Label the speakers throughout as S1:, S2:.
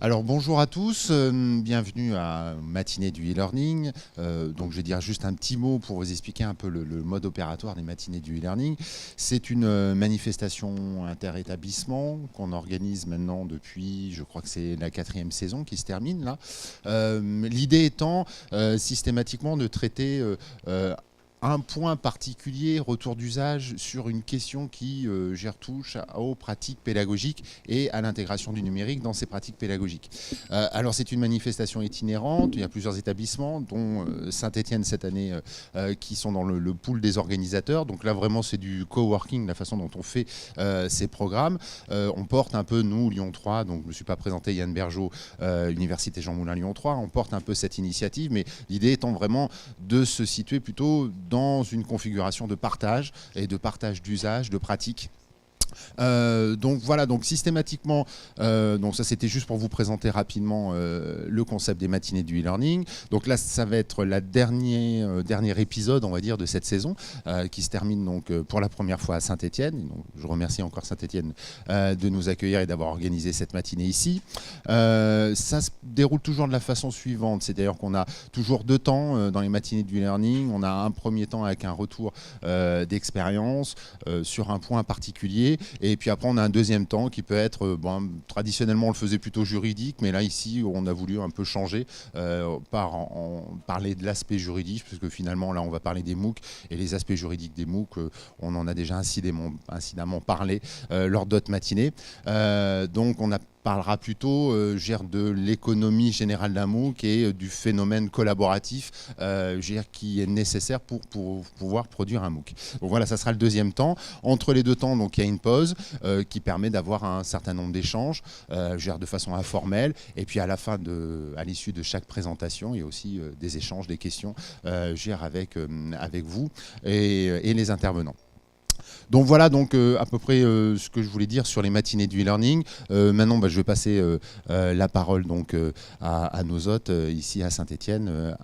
S1: Alors bonjour à tous, bienvenue à matinée du e-learning. Donc je vais dire juste un petit mot pour vous expliquer un peu le mode opératoire des matinées du e-learning. C'est une manifestation inter-établissement qu'on organise maintenant depuis, je crois que c'est la 4e saison qui se termine là. L'idée étant systématiquement de traiter un point particulier, retour d'usage, sur une question qui touche aux pratiques pédagogiques et à l'intégration du numérique dans ces pratiques pédagogiques. Alors c'est une manifestation itinérante, il y a plusieurs établissements, dont Saint-Étienne cette année, qui sont dans le pool des organisateurs. Donc là vraiment c'est du coworking, la façon dont on fait ces programmes. On porte un peu, nous, Lyon 3, donc je ne me suis pas présenté, Yann Bergeau, Université Jean Moulin Lyon 3, on porte un peu cette initiative, mais l'idée étant vraiment de se situer plutôt dans une configuration de partage et de partage d'usage, de pratiques. Donc voilà, donc systématiquement, donc ça c'était juste pour vous présenter rapidement le concept des matinées du e-learning. Donc là ça va être la dernier épisode, on va dire, de cette saison qui se termine donc pour la première fois à Saint-Étienne. Donc je remercie encore Saint-Étienne de nous accueillir et d'avoir organisé cette matinée ici. Ça se déroule toujours de la façon suivante, c'est-à-dire qu'on a toujours 2 temps dans les matinées du e-learning. On a un premier temps avec un retour d'expérience sur un point particulier. Et puis après, on a un deuxième temps qui peut être, traditionnellement, on le faisait plutôt juridique, mais là, ici, on a voulu un peu changer, parler de l'aspect juridique, parce que finalement, là, on va parler des MOOC, et les aspects juridiques des MOOC, on en a déjà incidemment parlé lors d'autres matinées. Donc, on parlera plutôt de l'économie générale d'un MOOC et du phénomène collaboratif qui est nécessaire pour pouvoir produire un MOOC. Donc voilà, ça sera le deuxième temps. Entre les 2 temps, donc, il y a une pause qui permet d'avoir un certain nombre d'échanges de façon informelle. Et puis à l'issue de chaque présentation, il y a aussi des échanges, des questions avec vous et les intervenants. Donc voilà donc à peu près ce que je voulais dire sur les matinées du e-learning. Maintenant, je vais passer la parole donc à nos hôtes ici à Saint-Étienne,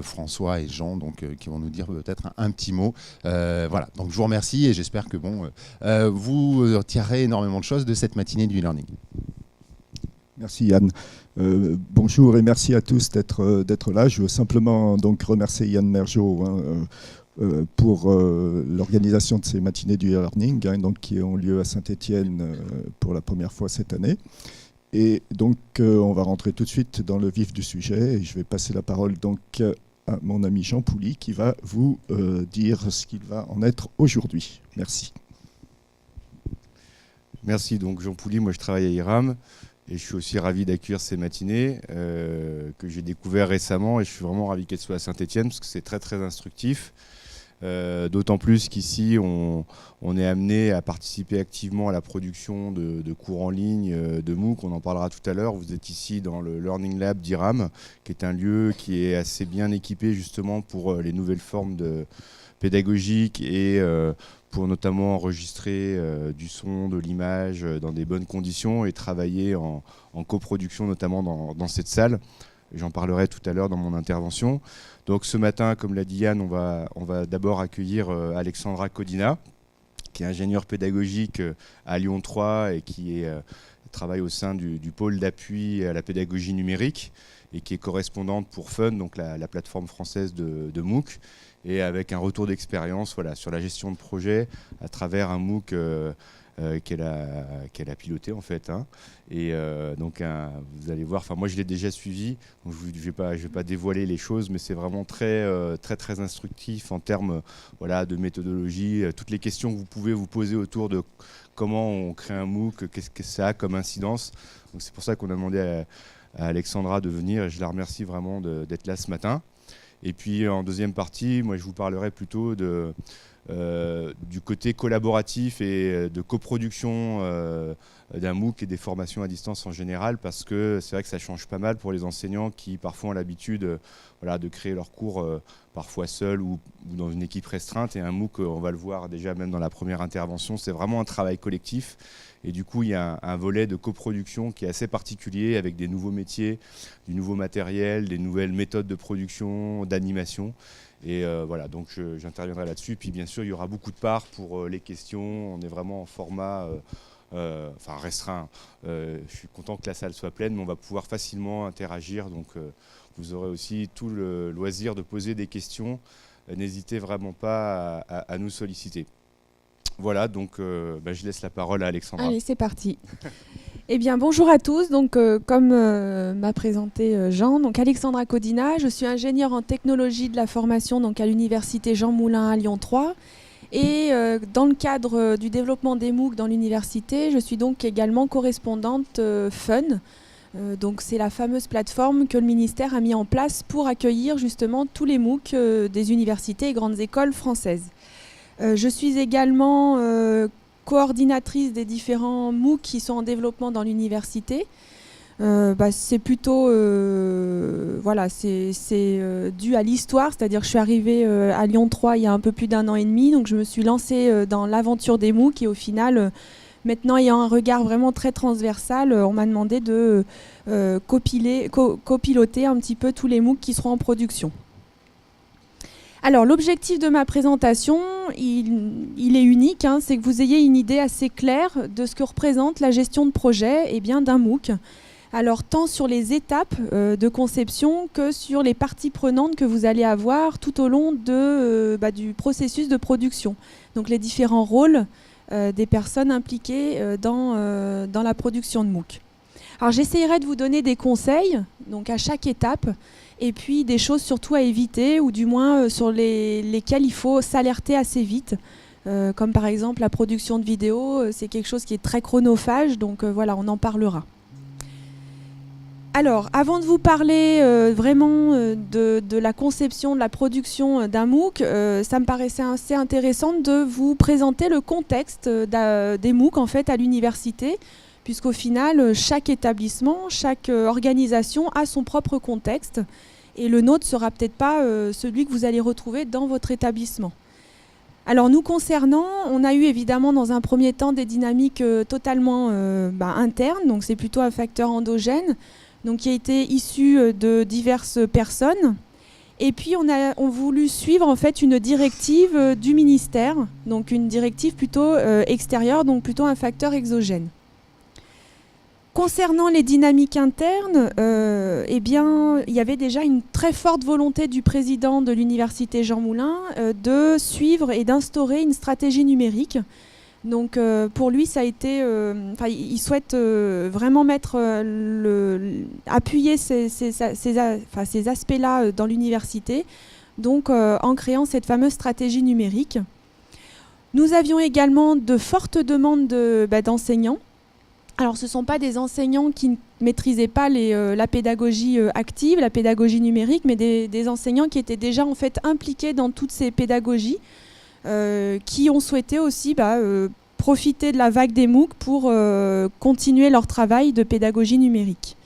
S1: François et Jean, donc qui vont nous dire peut-être un petit mot. Voilà. Donc je vous remercie et j'espère que vous tirerez énormément de choses de cette matinée du e-learning.
S2: Merci Yann. Bonjour et merci à tous d'être là. Je veux simplement donc remercier Yann Bergeau pour l'organisation de ces matinées du e-learning donc, qui ont lieu à Saint-Étienne pour la première fois cette année. Et donc on va rentrer tout de suite dans le vif du sujet et je vais passer la parole donc à mon ami Jean Pouly qui va vous dire ce qu'il va en être aujourd'hui. Merci.
S3: Merci, donc Jean Pouly, moi je travaille à IRAM et je suis aussi ravi d'accueillir ces matinées que j'ai découvert récemment et je suis vraiment ravi qu'elles soient à Saint-Étienne parce que c'est très très instructif. D'autant plus qu'ici on est amené à participer activement à la production de cours en ligne de MOOC, on en parlera tout à l'heure. Vous êtes ici dans le Learning Lab d'IRAM, qui est un lieu qui est assez bien équipé justement pour les nouvelles formes pédagogiques et pour notamment enregistrer du son, de l'image dans des bonnes conditions et travailler en coproduction notamment dans cette salle. J'en parlerai tout à l'heure dans mon intervention. Donc ce matin, comme l'a dit Yann, on va d'abord accueillir Alexandra Codina, qui est ingénieure pédagogique à Lyon 3 et qui travaille au sein du pôle d'appui à la pédagogie numérique et qui est correspondante pour Fun, donc la plateforme française de MOOC, et avec un retour d'expérience sur la gestion de projet à travers un MOOC qu'elle a piloté en fait. Et donc vous allez voir, moi je l'ai déjà suivi, donc je vais pas dévoiler les choses, mais c'est vraiment très instructif en termes de méthodologie. Toutes les questions que vous pouvez vous poser autour de comment on crée un MOOC, qu'est-ce que ça a comme incidence. Donc c'est pour ça qu'on a demandé à Alexandra de venir et je la remercie vraiment d'être là ce matin. Et puis en deuxième partie, moi je vous parlerai plutôt du côté collaboratif et de coproduction d'un MOOC et des formations à distance en général, parce que c'est vrai que ça change pas mal pour les enseignants qui parfois ont l'habitude de créer leurs cours parfois seuls ou dans une équipe restreinte. Et un MOOC, on va le voir déjà même dans la première intervention, c'est vraiment un travail collectif. Et du coup, il y a un volet de coproduction qui est assez particulier avec des nouveaux métiers, du nouveau matériel, des nouvelles méthodes de production, d'animation. Et donc j'interviendrai là-dessus. Puis bien sûr, il y aura beaucoup de parts pour les questions. On est vraiment en format enfin restreint. Je suis content que la salle soit pleine, mais on va pouvoir facilement interagir. Donc vous aurez aussi tout le loisir de poser des questions. N'hésitez vraiment pas à nous solliciter. Voilà, donc je laisse la parole à Alexandra.
S4: Allez, c'est parti. Eh bien, bonjour à tous. Donc, comme m'a présenté Jean, donc Alexandra Codina, je suis ingénieure en technologie de la formation donc à l'université Jean Moulin à Lyon 3. Et dans le cadre du développement des MOOC dans l'université, je suis donc également correspondante FUN. Donc c'est la fameuse plateforme que le ministère a mis en place pour accueillir justement tous les MOOC des universités et grandes écoles françaises. Je suis également coordinatrice des différents MOOC qui sont en développement dans l'université. C'est plutôt c'est dû à l'histoire, c'est-à-dire que je suis arrivée à Lyon 3 il y a un peu plus d'1 an et demi, donc je me suis lancée dans l'aventure des MOOC et au final maintenant, ayant un regard vraiment très transversal, on m'a demandé de copiloter un petit peu tous les MOOC qui seront en production. Alors, l'objectif de ma présentation, il est unique, hein, c'est que vous ayez une idée assez claire de ce que représente la gestion de projet d'un MOOC. Alors, tant sur les étapes de conception que sur les parties prenantes que vous allez avoir tout au long du processus de production. Donc, les différents rôles des personnes impliquées dans la production de MOOC. Alors j'essaierai de vous donner des conseils donc à chaque étape et puis des choses surtout à éviter ou du moins sur lesquelles il faut s'alerter assez vite. Comme par exemple la production de vidéos, c'est quelque chose qui est très chronophage, donc voilà, on en parlera. Alors, avant de vous parler vraiment de la conception, de la production d'un MOOC, ça me paraissait assez intéressant de vous présenter le contexte des MOOC en fait, à l'université, puisqu'au final, chaque établissement, chaque organisation a son propre contexte, et le nôtre ne sera peut-être pas celui que vous allez retrouver dans votre établissement. Alors, nous concernant, on a eu évidemment dans un premier temps des dynamiques totalement internes, donc c'est plutôt un facteur endogène, donc qui a été issu de diverses personnes. Et puis on a voulu suivre en fait une directive du ministère, donc une directive plutôt extérieure, donc plutôt un facteur exogène. Concernant les dynamiques internes, il y avait déjà une très forte volonté du président de l'université Jean Moulin de suivre et d'instaurer une stratégie numérique. Donc pour lui, ça a été, il souhaite vraiment appuyer ces aspects-là dans l'université, donc en créant cette fameuse stratégie numérique. Nous avions également de fortes demandes d'enseignants. Alors ce ne sont pas des enseignants qui ne maîtrisaient pas la pédagogie active, la pédagogie numérique, mais des enseignants qui étaient déjà en fait impliqués dans toutes ces pédagogies. Qui ont souhaité aussi profiter de la vague des MOOC pour continuer leur travail de pédagogie numérique.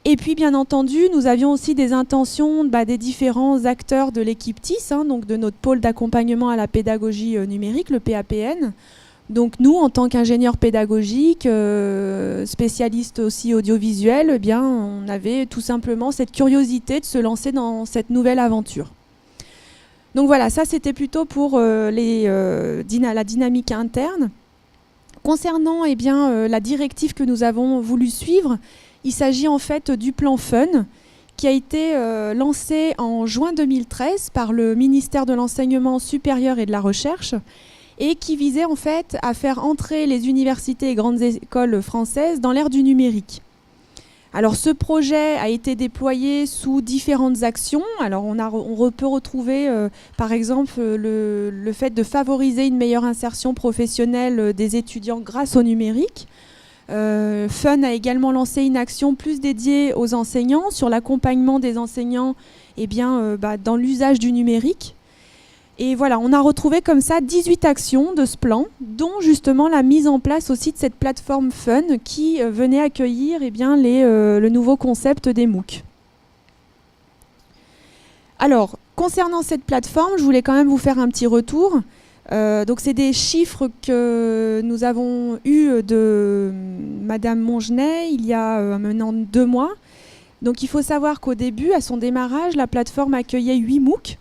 S4: Et puis, bien entendu, nous avions aussi des intentions des différents acteurs de l'équipe TIS, donc de notre pôle d'accompagnement à la pédagogie numérique, le PAPN. Donc nous, en tant qu'ingénieurs pédagogiques, spécialistes aussi audiovisuels, on avait tout simplement cette curiosité de se lancer dans cette nouvelle aventure. Donc voilà, ça c'était plutôt pour la dynamique interne. Concernant la directive que nous avons voulu suivre, il s'agit en fait du plan FUN qui a été lancé en juin 2013 par le ministère de l'Enseignement supérieur et de la Recherche et qui visait en fait à faire entrer les universités et grandes écoles françaises dans l'ère du numérique. Alors ce projet a été déployé sous différentes actions. Alors on peut retrouver par exemple le fait de favoriser une meilleure insertion professionnelle des étudiants grâce au numérique. FUN a également lancé une action plus dédiée aux enseignants sur l'accompagnement des enseignants dans l'usage du numérique. Et voilà, on a retrouvé comme ça 18 actions de ce plan, dont justement la mise en place aussi de cette plateforme FUN qui venait accueillir le nouveau concept des MOOC. Alors, concernant cette plateforme, je voulais quand même vous faire un petit retour. Donc c'est des chiffres que nous avons eus de Madame Mongenay il y a maintenant 2 mois. Donc il faut savoir qu'au début, à son démarrage, la plateforme accueillait 8 MOOC.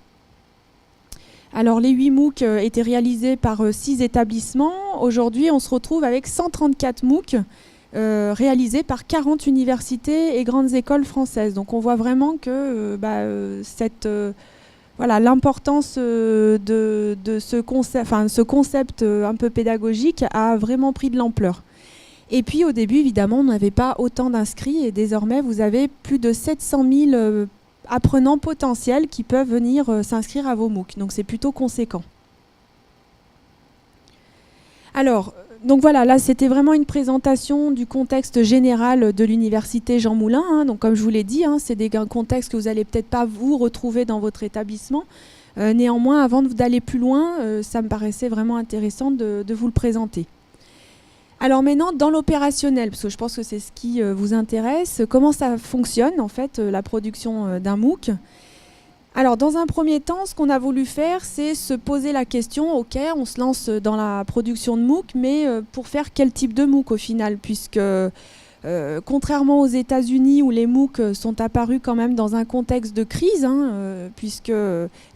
S4: Alors les 8 MOOC étaient réalisés par 6 établissements. Aujourd'hui, on se retrouve avec 134 MOOC réalisés par 40 universités et grandes écoles françaises. Donc on voit vraiment que l'importance de ce concept un peu pédagogique a vraiment pris de l'ampleur. Et puis au début, évidemment, on n'avait pas autant d'inscrits et désormais, vous avez plus de 700 000 apprenants potentiels qui peuvent venir s'inscrire à vos MOOC. Donc c'est plutôt conséquent. Alors, donc voilà, là c'était vraiment une présentation du contexte général de l'université Jean Moulin. Hein. Donc comme je vous l'ai dit, hein, c'est des contextes que vous n'allez peut-être pas vous retrouver dans votre établissement. Néanmoins, avant d'aller plus loin, ça me paraissait vraiment intéressant de vous le présenter. Alors maintenant, dans l'opérationnel, parce que je pense que c'est ce qui vous intéresse, comment ça fonctionne en fait, la production d'un MOOC. Alors dans un premier temps, ce qu'on a voulu faire, c'est se poser la question, ok, on se lance dans la production de MOOC, mais pour faire quel type de MOOC au final, puisque contrairement aux États-Unis où les MOOC sont apparus quand même dans un contexte de crise, hein, puisque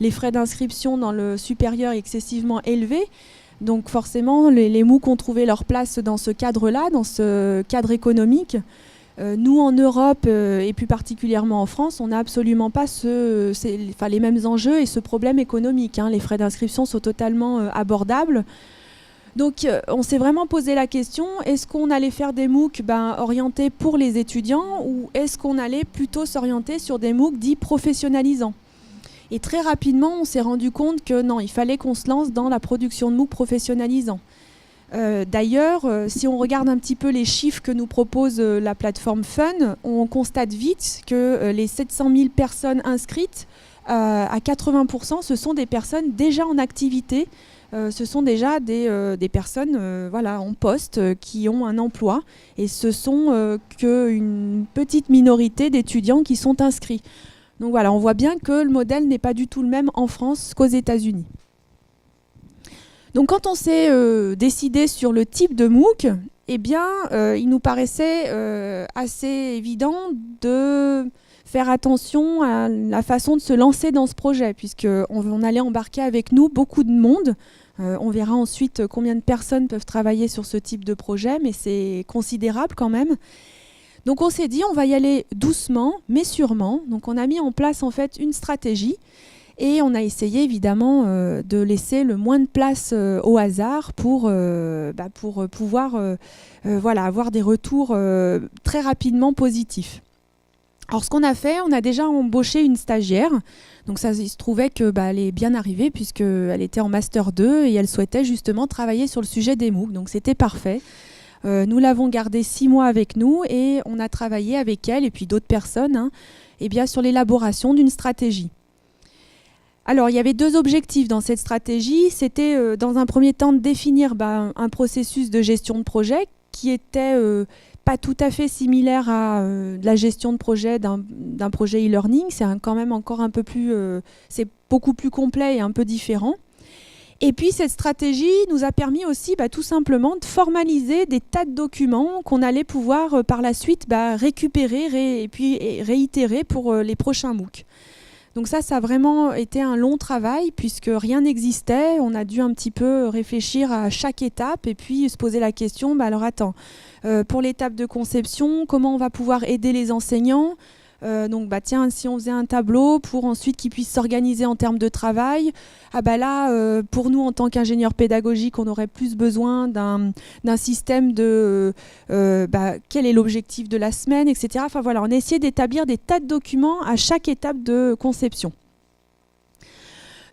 S4: les frais d'inscription dans le supérieur sont excessivement élevés, donc forcément, les MOOC ont trouvé leur place dans ce cadre-là, dans ce cadre économique. Nous, en Europe, et plus particulièrement en France, on n'a absolument pas les mêmes enjeux et ce problème économique. Hein. Les frais d'inscription sont totalement abordables. Donc, on s'est vraiment posé la question, est-ce qu'on allait faire des MOOC orientés pour les étudiants ou est-ce qu'on allait plutôt s'orienter sur des MOOC dits professionnalisants ? Et très rapidement, on s'est rendu compte que non, il fallait qu'on se lance dans la production de MOOC professionnalisants. D'ailleurs, si on regarde un petit peu les chiffres que nous propose la plateforme Fun, on constate vite que les 700 000 personnes inscrites, à 80%, ce sont des personnes déjà en activité. Ce sont déjà des personnes en poste qui ont un emploi. Et ce sont qu'une petite minorité d'étudiants qui sont inscrits. Donc voilà, on voit bien que le modèle n'est pas du tout le même en France qu'aux États-Unis. Donc quand on s'est décidé sur le type de MOOC, eh bien, il nous paraissait assez évident de faire attention à la façon de se lancer dans ce projet, puisqu'on allait embarquer avec nous beaucoup de monde. On verra ensuite combien de personnes peuvent travailler sur ce type de projet, mais c'est considérable quand même. Donc on s'est dit, on va y aller doucement, mais sûrement. Donc on a mis en place en fait une stratégie et on a essayé évidemment de laisser le moins de place au hasard pour pouvoir avoir des retours très rapidement positifs. Alors ce qu'on a fait, on a déjà embauché une stagiaire. Donc ça, il se trouvait qu'elle est bien arrivée puisqu'elle était en Master 2 et elle souhaitait justement travailler sur le sujet des MOOC. Donc c'était parfait. Nous l'avons gardée 6 mois avec nous et on a travaillé avec elle et puis d'autres personnes sur l'élaboration d'une stratégie. Alors il y avait 2 objectifs dans cette stratégie. C'était dans un premier temps de définir un processus de gestion de projet qui était pas tout à fait similaire à la gestion de projet d'un projet e-learning. C'est quand même encore un peu plus, c'est beaucoup plus complet et un peu différent. Et puis cette stratégie nous a permis aussi tout simplement de formaliser des tas de documents qu'on allait pouvoir par la suite récupérer et puis réitérer pour les prochains MOOC. Donc ça a vraiment été un long travail puisque rien n'existait. On a dû un petit peu réfléchir à chaque étape et puis se poser la question, alors attends, pour l'étape de conception, comment on va pouvoir aider les enseignants ? Donc tiens, si on faisait un tableau pour ensuite qu'ils puissent s'organiser en termes de travail, pour nous en tant qu'ingénieurs pédagogiques, on aurait plus besoin d'un système de quel est l'objectif de la semaine, etc. Enfin voilà, on a essayé d'établir des tas de documents à chaque étape de conception.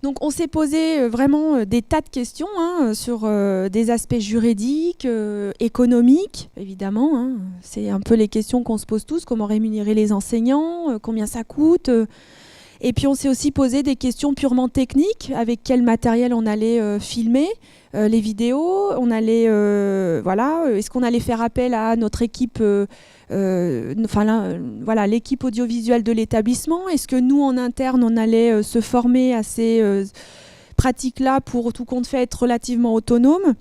S4: Donc on s'est posé vraiment des tas de questions sur des aspects juridiques, économiques, évidemment. C'est un peu les questions qu'on se pose tous, comment rémunérer les enseignants, combien ça coûte. Et puis on s'est aussi posé des questions purement techniques, avec quel matériel on allait filmer les vidéos, est-ce qu'on allait faire appel à notre équipe l'équipe audiovisuelle de l'établissement. Est-ce que nous, en interne, on allait se former à ces pratiques-là pour, tout compte fait, être relativement autonome ?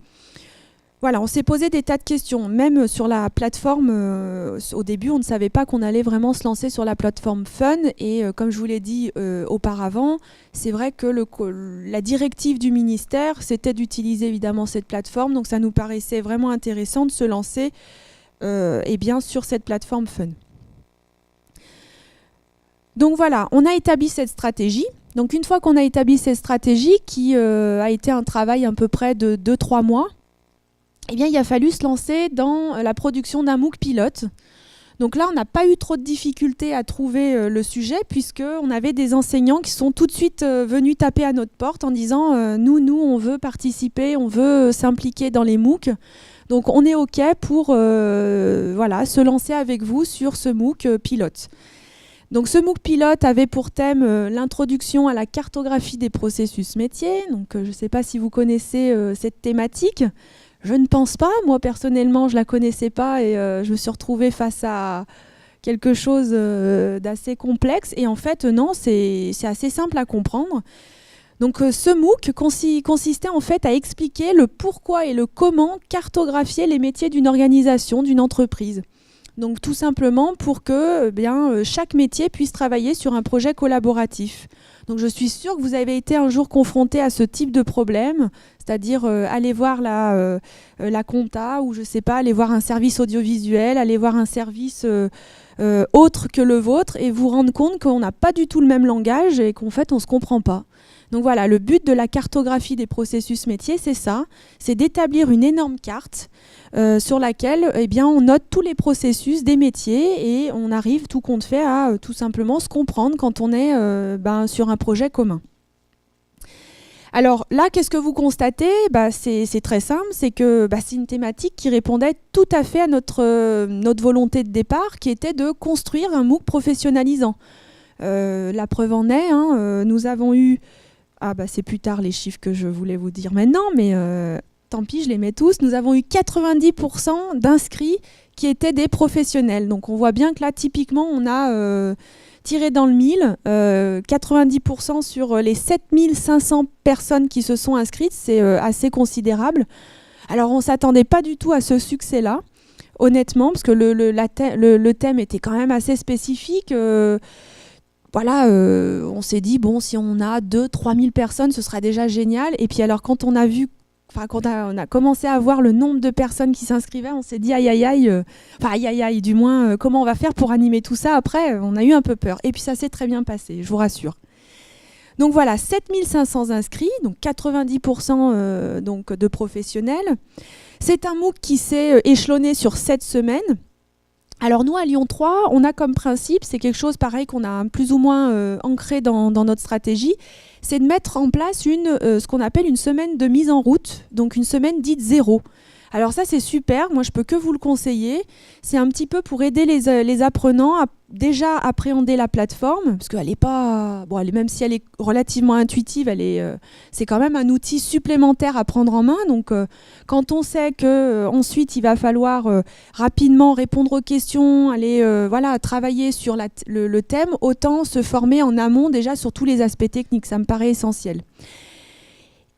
S4: Voilà, on s'est posé des tas de questions. Même sur la plateforme, au début, on ne savait pas qu'on allait vraiment se lancer sur la plateforme Fun. Et comme je vous l'ai dit auparavant, c'est vrai que la directive du ministère, c'était d'utiliser évidemment cette plateforme. Donc ça nous paraissait vraiment intéressant de se lancer sur cette plateforme Fun. Donc voilà, on a établi cette stratégie. Donc une fois qu'on a établi cette stratégie, qui a été un travail à peu près de 2-3 mois, eh bien, il a fallu se lancer dans la production d'un MOOC pilote. Donc là, on n'a pas eu trop de difficultés à trouver le sujet, puisqu'on avait des enseignants qui sont tout de suite venus taper à notre porte en disant nous, on veut participer, on veut s'impliquer dans les MOOC. Donc on est OK pour se lancer avec vous sur ce MOOC pilote. Donc ce MOOC pilote avait pour thème l'introduction à la cartographie des processus métiers. Donc je ne sais pas si vous connaissez cette thématique. Je ne pense pas. Moi, personnellement, je ne la connaissais pas et je me suis retrouvée face à quelque chose d'assez complexe. Et en fait, non, c'est assez simple à comprendre. Donc, ce MOOC consistait en fait à expliquer le pourquoi et le comment cartographier les métiers d'une organisation, d'une entreprise. Donc, tout simplement pour que chaque métier puisse travailler sur un projet collaboratif. Donc je suis sûre que vous avez été un jour confronté à ce type de problème, c'est-à-dire aller voir la compta ou je sais pas, aller voir un service audiovisuel, aller voir un service autre que le vôtre et vous rendre compte qu'on n'a pas du tout le même langage et qu'en fait on ne se comprend pas. Donc voilà, le but de la cartographie des processus métiers, c'est ça, c'est d'établir une énorme carte sur laquelle on note tous les processus des métiers et on arrive tout compte fait à tout simplement se comprendre quand on est sur un projet commun. Alors là, qu'est-ce que vous constatez ? C'est très simple, c'est que c'est une thématique qui répondait tout à fait à notre volonté de départ, qui était de construire un MOOC professionnalisant. La preuve en est, nous avons eu... c'est plus tard les chiffres que je voulais vous dire maintenant, mais tant pis, je les mets tous. Nous avons eu 90% d'inscrits qui étaient des professionnels. Donc on voit bien que là, typiquement, on a tiré dans le mille. 90% sur les 7500 personnes qui se sont inscrites, c'est assez considérable. Alors on ne s'attendait pas du tout à ce succès-là, honnêtement, parce que le thème était quand même assez spécifique. On s'est dit, si on a 2-3 000 personnes, ce sera déjà génial. Et puis alors, quand on a commencé à voir le nombre de personnes qui s'inscrivaient, on s'est dit, du moins, comment on va faire pour animer tout ça après ? On a eu un peu peur. Et puis ça s'est très bien passé, je vous rassure. Donc voilà, 7500 inscrits, donc 90% de professionnels. C'est un MOOC qui s'est échelonné sur 7 semaines. Alors nous, à Lyon 3, on a comme principe, c'est quelque chose pareil qu'on a plus ou moins ancré dans notre stratégie, c'est de mettre en place ce qu'on appelle une semaine de mise en route, donc une semaine dite zéro. Alors ça, c'est super, moi je peux que vous le conseiller. C'est un petit peu pour aider les apprenants à déjà appréhender la plateforme, parce qu'elle est pas... même si elle est relativement intuitive, c'est quand même un outil supplémentaire à prendre en main. Donc quand on sait qu'ensuite il va falloir rapidement répondre aux questions, aller travailler sur le thème, autant se former en amont déjà sur tous les aspects techniques, ça me paraît essentiel.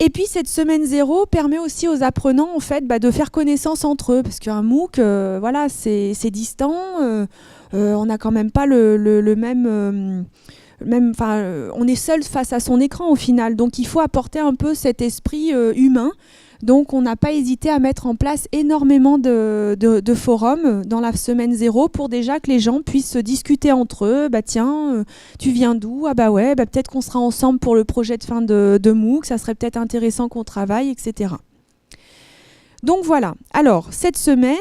S4: Et puis cette semaine zéro permet aussi aux apprenants en fait, de faire connaissance entre eux, parce qu'un MOOC, c'est distant, on n'a quand même pas le même, on est seul face à son écran au final, donc il faut apporter un peu cet esprit humain. Donc on n'a pas hésité à mettre en place énormément de forums dans la semaine zéro pour déjà que les gens puissent se discuter entre eux. Tiens, tu viens d'où ? Peut-être qu'on sera ensemble pour le projet de fin de MOOC, ça serait peut-être intéressant qu'on travaille, etc. Donc voilà, alors cette semaine,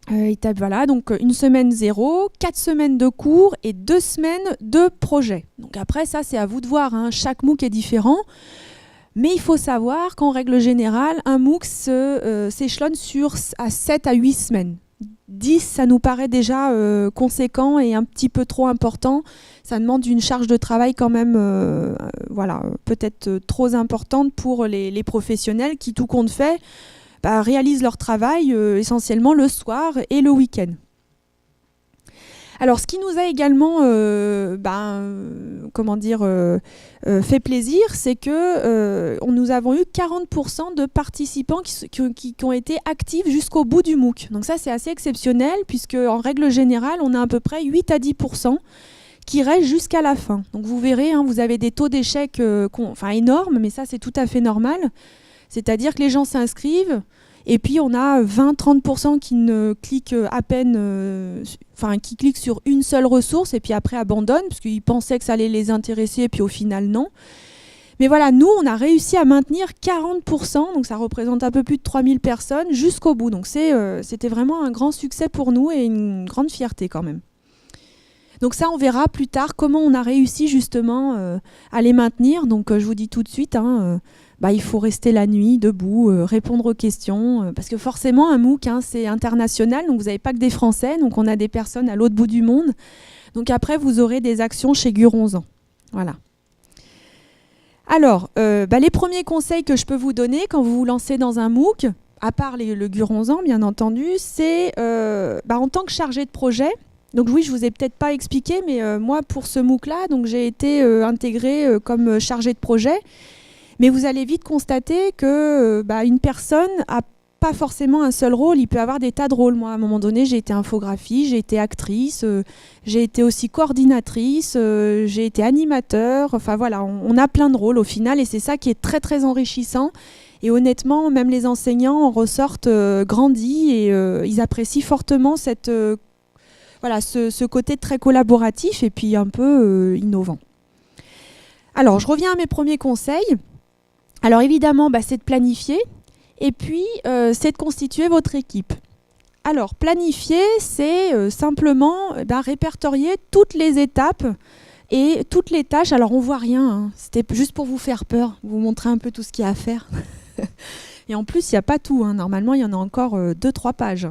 S4: donc une semaine zéro, 4 semaines de cours et 2 semaines de projet. Donc après ça c'est à vous de voir, chaque MOOC est différent. Mais il faut savoir qu'en règle générale, un MOOC s'échelonne à 7 à 8 semaines. 10, ça nous paraît déjà conséquent et un petit peu trop important. Ça demande une charge de travail quand même peut-être trop importante pour les professionnels qui, tout compte fait, réalisent leur travail essentiellement le soir et le week-end. Alors, ce qui nous a également fait plaisir, c'est que nous avons eu 40% de participants qui ont été actifs jusqu'au bout du MOOC. Donc ça, c'est assez exceptionnel, puisque en règle générale, on a à peu près 8 à 10% qui restent jusqu'à la fin. Donc vous verrez, vous avez des taux d'échec énormes, mais ça, c'est tout à fait normal. C'est-à-dire que les gens s'inscrivent, et puis on a 20-30% qui ne cliquent à peine, qui cliquent sur une seule ressource et puis après abandonnent parce qu'ils pensaient que ça allait les intéresser et puis au final non. Mais voilà, nous on a réussi à maintenir 40%, donc ça représente un peu plus de 3000 personnes jusqu'au bout. Donc c'était vraiment un grand succès pour nous et une grande fierté quand même. Donc ça, on verra plus tard comment on a réussi justement à les maintenir. Donc je vous dis tout de suite, il faut rester la nuit debout, répondre aux questions, parce que forcément un MOOC, c'est international, donc vous n'avez pas que des Français, donc on a des personnes à l'autre bout du monde. Donc après, vous aurez des actions chez Guronzan. Voilà. Alors, les premiers conseils que je peux vous donner quand vous vous lancez dans un MOOC, à part le Guronzan bien entendu, c'est en tant que chargé de projet. Donc oui, je vous ai peut-être pas expliqué, mais moi pour ce MOOC-là, donc j'ai été intégrée comme chargée de projet. Mais vous allez vite constater que une personne n'a pas forcément un seul rôle, il peut avoir des tas de rôles. Moi, à un moment donné, j'ai été infographie, j'ai été actrice, j'ai été aussi coordinatrice, j'ai été animateur. Enfin voilà, on a plein de rôles au final et c'est ça qui est très très enrichissant. Et honnêtement, même les enseignants en ressortent grandis et ils apprécient fortement ce côté très collaboratif et puis un peu innovant. Alors, je reviens à mes premiers conseils. Alors évidemment, c'est de planifier et puis c'est de constituer votre équipe. Alors planifier, c'est simplement répertorier toutes les étapes et toutes les tâches. Alors on voit rien, c'était juste pour vous faire peur, vous montrer un peu tout ce qu'il y a à faire. Et en plus, il n'y a pas tout, normalement il y en a encore 2-3 pages.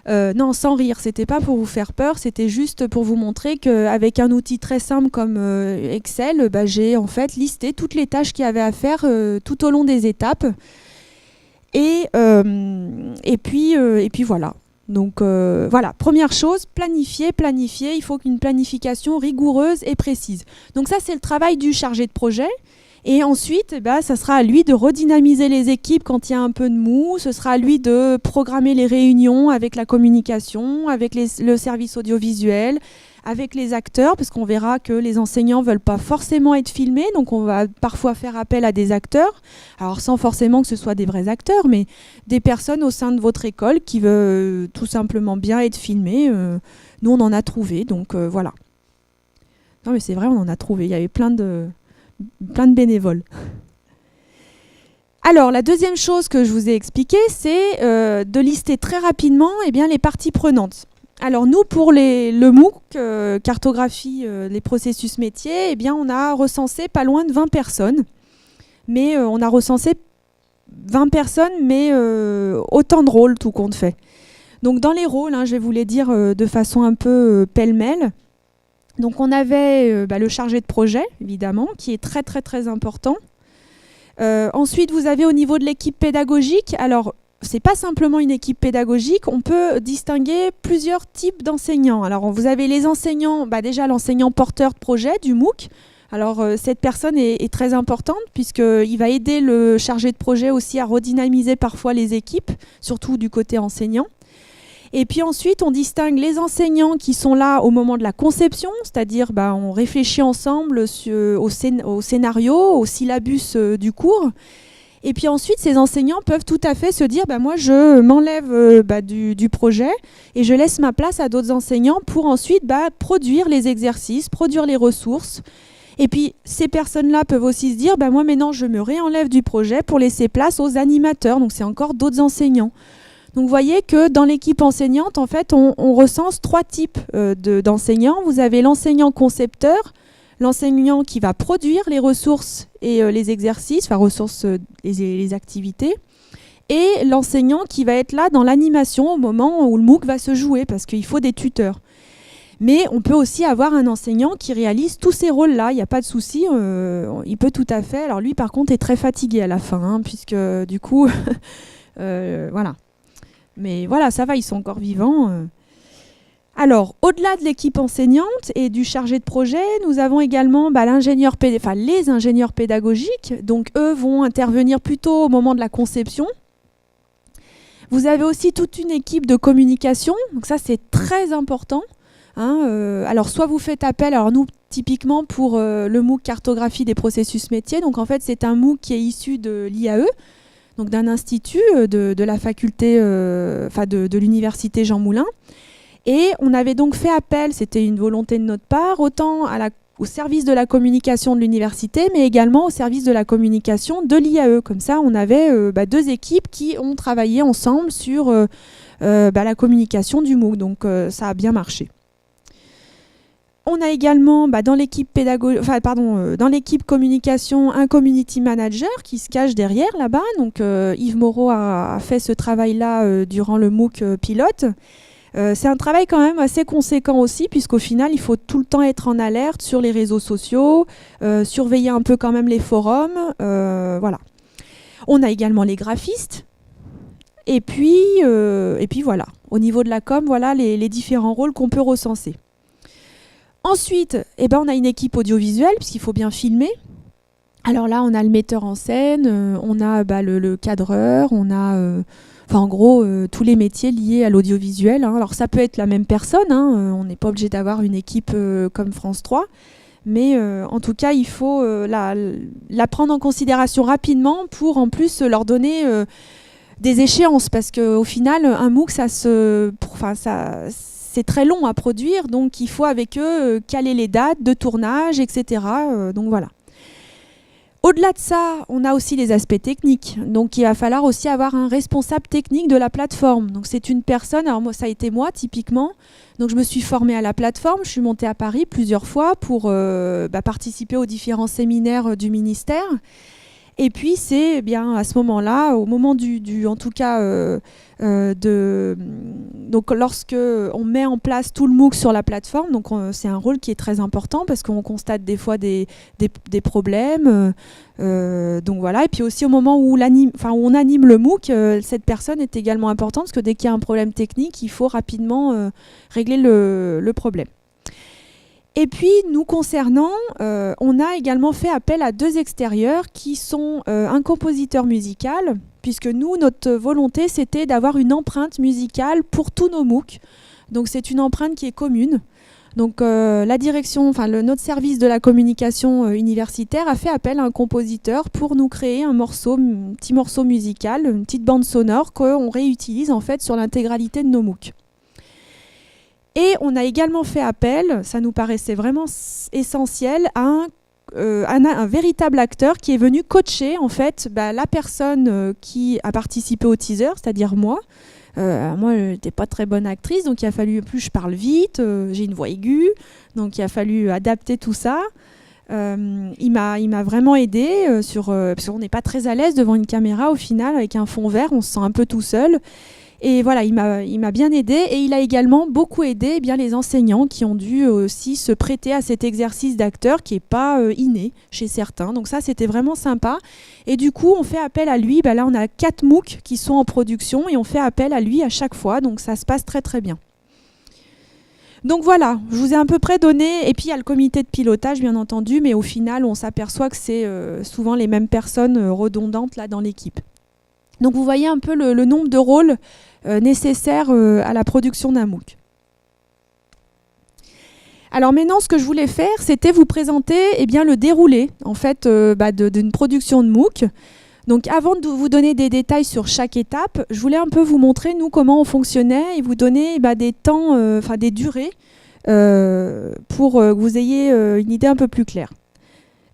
S4: Non, sans rire, c'était pas pour vous faire peur, c'était juste pour vous montrer qu'avec un outil très simple comme Excel, j'ai en fait listé toutes les tâches qu'il y avait à faire tout au long des étapes. Et puis voilà. Donc voilà, première chose, planifier. Il faut qu'une planification rigoureuse et précise. Donc ça, c'est le travail du chargé de projet. Et ensuite, ça sera à lui de redynamiser les équipes quand il y a un peu de mou. Ce sera à lui de programmer les réunions avec la communication, avec le service audiovisuel, avec les acteurs, parce qu'on verra que les enseignants ne veulent pas forcément être filmés. Donc on va parfois faire appel à des acteurs. Alors sans forcément que ce soit des vrais acteurs, mais des personnes au sein de votre école qui veulent tout simplement bien être filmées. Nous, on en a trouvé. Donc voilà. Non mais c'est vrai, on en a trouvé. Il y avait plein de bénévoles. Alors, la deuxième chose que je vous ai expliquée, c'est de lister très rapidement les parties prenantes. Alors, nous, pour le MOOC, cartographie les processus métiers, on a recensé pas loin de 20 personnes. Mais on a recensé 20 personnes, mais autant de rôles, tout compte fait. Donc, dans les rôles, je vais vous les dire de façon un peu pêle-mêle. Donc on avait le chargé de projet, évidemment, qui est très très très important. Ensuite, vous avez au niveau de l'équipe pédagogique, alors c'est pas simplement une équipe pédagogique, on peut distinguer plusieurs types d'enseignants. Alors vous avez les enseignants, déjà l'enseignant porteur de projet du MOOC. Alors cette personne est très importante puisqu'il va aider le chargé de projet aussi à redynamiser parfois les équipes, surtout du côté enseignant. Et puis ensuite, on distingue les enseignants qui sont là au moment de la conception, c'est-à-dire on réfléchit ensemble au scénario, au syllabus du cours. Et puis ensuite, ces enseignants peuvent tout à fait se dire moi, je m'enlève du projet et je laisse ma place à d'autres enseignants pour ensuite produire les exercices, produire les ressources. Et puis, ces personnes-là peuvent aussi se dire moi, maintenant, je me réenlève du projet pour laisser place aux animateurs. Donc, c'est encore d'autres enseignants. Donc vous voyez que dans l'équipe enseignante, en fait, on recense 3 types d'enseignants. Vous avez l'enseignant concepteur, l'enseignant qui va produire les ressources et les exercices, les activités, et l'enseignant qui va être là dans l'animation au moment où le MOOC va se jouer, parce qu'il faut des tuteurs. Mais on peut aussi avoir un enseignant qui réalise tous ces rôles-là, il n'y a pas de souci, il peut tout à fait. Alors lui, par contre, est très fatigué à la fin, puisque du coup, voilà. Mais voilà, ça va, ils sont encore vivants. Alors, au-delà de l'équipe enseignante et du chargé de projet, nous avons également les ingénieurs pédagogiques. Donc, eux vont intervenir plutôt au moment de la conception. Vous avez aussi toute une équipe de communication. Donc ça, c'est très important. Alors, soit vous faites appel, alors nous, typiquement pour le MOOC cartographie des processus métiers. Donc, en fait, c'est un MOOC qui est issu de l'IAE, donc d'un institut de la faculté, de l'université Jean Moulin. Et on avait donc fait appel, c'était une volonté de notre part, autant au service de la communication de l'université, mais également au service de la communication de l'IAE. Comme ça, on avait 2 équipes qui ont travaillé ensemble sur la communication du MOOC. Donc ça a bien marché. On a également dans l'équipe dans l'équipe communication un community manager qui se cache derrière là-bas. Donc Yves Moreau a fait ce travail-là durant le MOOC pilote. C'est un travail quand même assez conséquent aussi, puisqu'au final, il faut tout le temps être en alerte sur les réseaux sociaux, surveiller un peu quand même les forums. Voilà. On a également les graphistes. Et puis voilà. Au niveau de la com, voilà les différents rôles qu'on peut recenser. Ensuite, on a une équipe audiovisuelle, puisqu'il faut bien filmer. Alors là, on a le metteur en scène, on a le cadreur, on a... en gros, tous les métiers liés à l'audiovisuel. Alors, ça peut être la même personne. On n'est pas obligé d'avoir une équipe comme France 3. Mais en tout cas, il faut la prendre en considération rapidement pour, en plus, leur donner des échéances. Parce qu'au final, un MOOC, c'est très long à produire. Donc, il faut avec eux caler les dates de tournage, etc. Donc, voilà. Au-delà de ça, on a aussi les aspects techniques. Donc, il va falloir aussi avoir un responsable technique de la plateforme. Donc, c'est une personne, alors moi, ça a été moi, typiquement. Donc, je me suis formée à la plateforme. Je suis montée à Paris plusieurs fois pour participer aux différents séminaires du ministère. Et puis, c'est bien à ce moment-là, au moment donc lorsque on met en place tout le MOOC sur la plateforme, donc c'est un rôle qui est très important parce qu'on constate des fois des problèmes. Donc voilà. Et puis aussi au moment où on anime le MOOC, cette personne est également importante parce que dès qu'il y a un problème technique, il faut rapidement régler le problème. Et puis, nous concernant, on a également fait appel à 2 extérieurs qui sont un compositeur musical, puisque nous, notre volonté, c'était d'avoir une empreinte musicale pour tous nos MOOC. Donc, c'est une empreinte qui est commune. Donc, la direction, notre service de la communication universitaire a fait appel à un compositeur pour nous créer un petit morceau musical, une petite bande sonore qu'on réutilise en fait sur l'intégralité de nos MOOC. Et on a également fait appel, ça nous paraissait vraiment essentiel, à un véritable acteur qui est venu coacher en fait la personne qui a participé au teaser, c'est-à-dire moi. Moi, je n'étais pas très bonne actrice, donc il a fallu, plus je parle vite, j'ai une voix aiguë, donc il a fallu adapter tout ça. Il m'a vraiment aidé parce qu'on n'est pas très à l'aise devant une caméra au final, avec un fond vert, on se sent un peu tout seul. Et voilà, il m'a bien aidé et il a également beaucoup aidé les enseignants qui ont dû aussi se prêter à cet exercice d'acteur qui n'est pas inné chez certains. Donc ça, c'était vraiment sympa. Et du coup, on fait appel à lui. Là, on a 4 MOOC qui sont en production et on fait appel à lui à chaque fois. Donc ça se passe très très bien. Donc voilà, je vous ai à peu près donné, et puis il y a le comité de pilotage bien entendu, mais au final on s'aperçoit que c'est souvent les mêmes personnes redondantes là dans l'équipe. Donc vous voyez un peu le nombre de rôles nécessaires à la production d'un MOOC. Alors maintenant, ce que je voulais faire, c'était vous présenter le déroulé en fait, d'une production de MOOC. Donc avant de vous donner des détails sur chaque étape, je voulais un peu vous montrer nous comment on fonctionnait et vous donner des temps, des durées pour que vous ayez une idée un peu plus claire.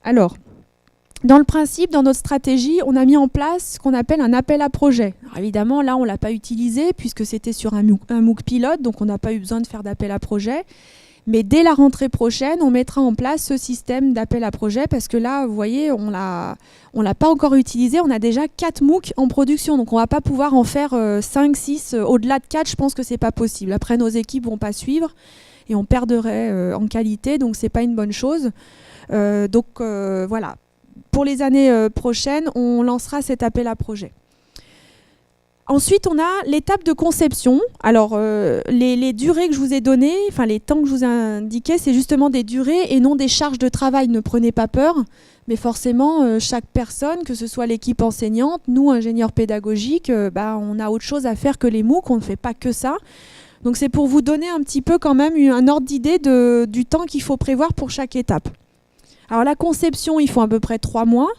S4: Alors, dans le principe, dans notre stratégie, on a mis en place ce qu'on appelle un appel à projet. Alors évidemment, là, on ne l'a pas utilisé puisque c'était sur un MOOC pilote, donc on n'a pas eu besoin de faire d'appel à projet. Mais dès la rentrée prochaine, on mettra en place ce système d'appel à projet parce que là, vous voyez, on l'a pas encore utilisé. On a déjà 4 MOOC en production, donc on ne va pas pouvoir en faire 5, 6. Au-delà de 4, je pense que ce n'est pas possible. Après, nos équipes ne vont pas suivre et on perdrait en qualité, donc ce n'est pas une bonne chose. Voilà. Pour les années prochaines, on lancera cet appel à projet. Ensuite, on a l'étape de conception. Alors, les durées que je vous ai données, enfin les temps que je vous ai indiqués, c'est justement des durées et non des charges de travail. Ne prenez pas peur, mais forcément, chaque personne, que ce soit l'équipe enseignante, nous, ingénieurs pédagogiques, on a autre chose à faire que les MOOC, on ne fait pas que ça. Donc, c'est pour vous donner un petit peu quand même un ordre d'idée du temps qu'il faut prévoir pour chaque étape. Alors, la conception, il faut à peu près 3 mois.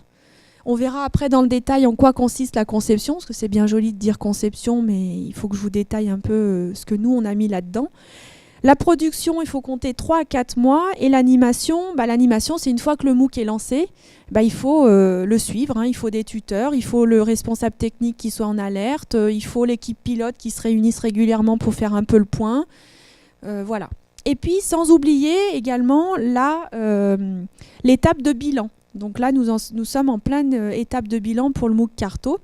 S4: On verra après dans le détail en quoi consiste la conception, parce que c'est bien joli de dire conception, mais il faut que je vous détaille un peu ce que nous, on a mis là-dedans. La production, il faut compter 3 à 4 mois. Et l'animation, l'animation, c'est une fois que le MOOC est lancé, il faut le suivre. Il faut des tuteurs, il faut le responsable technique qui soit en alerte, il faut l'équipe pilote qui se réunisse régulièrement pour faire un peu le point. Voilà. Et puis, sans oublier également l'étape de bilan. Donc là, nous sommes en pleine étape de bilan pour le MOOC Carto,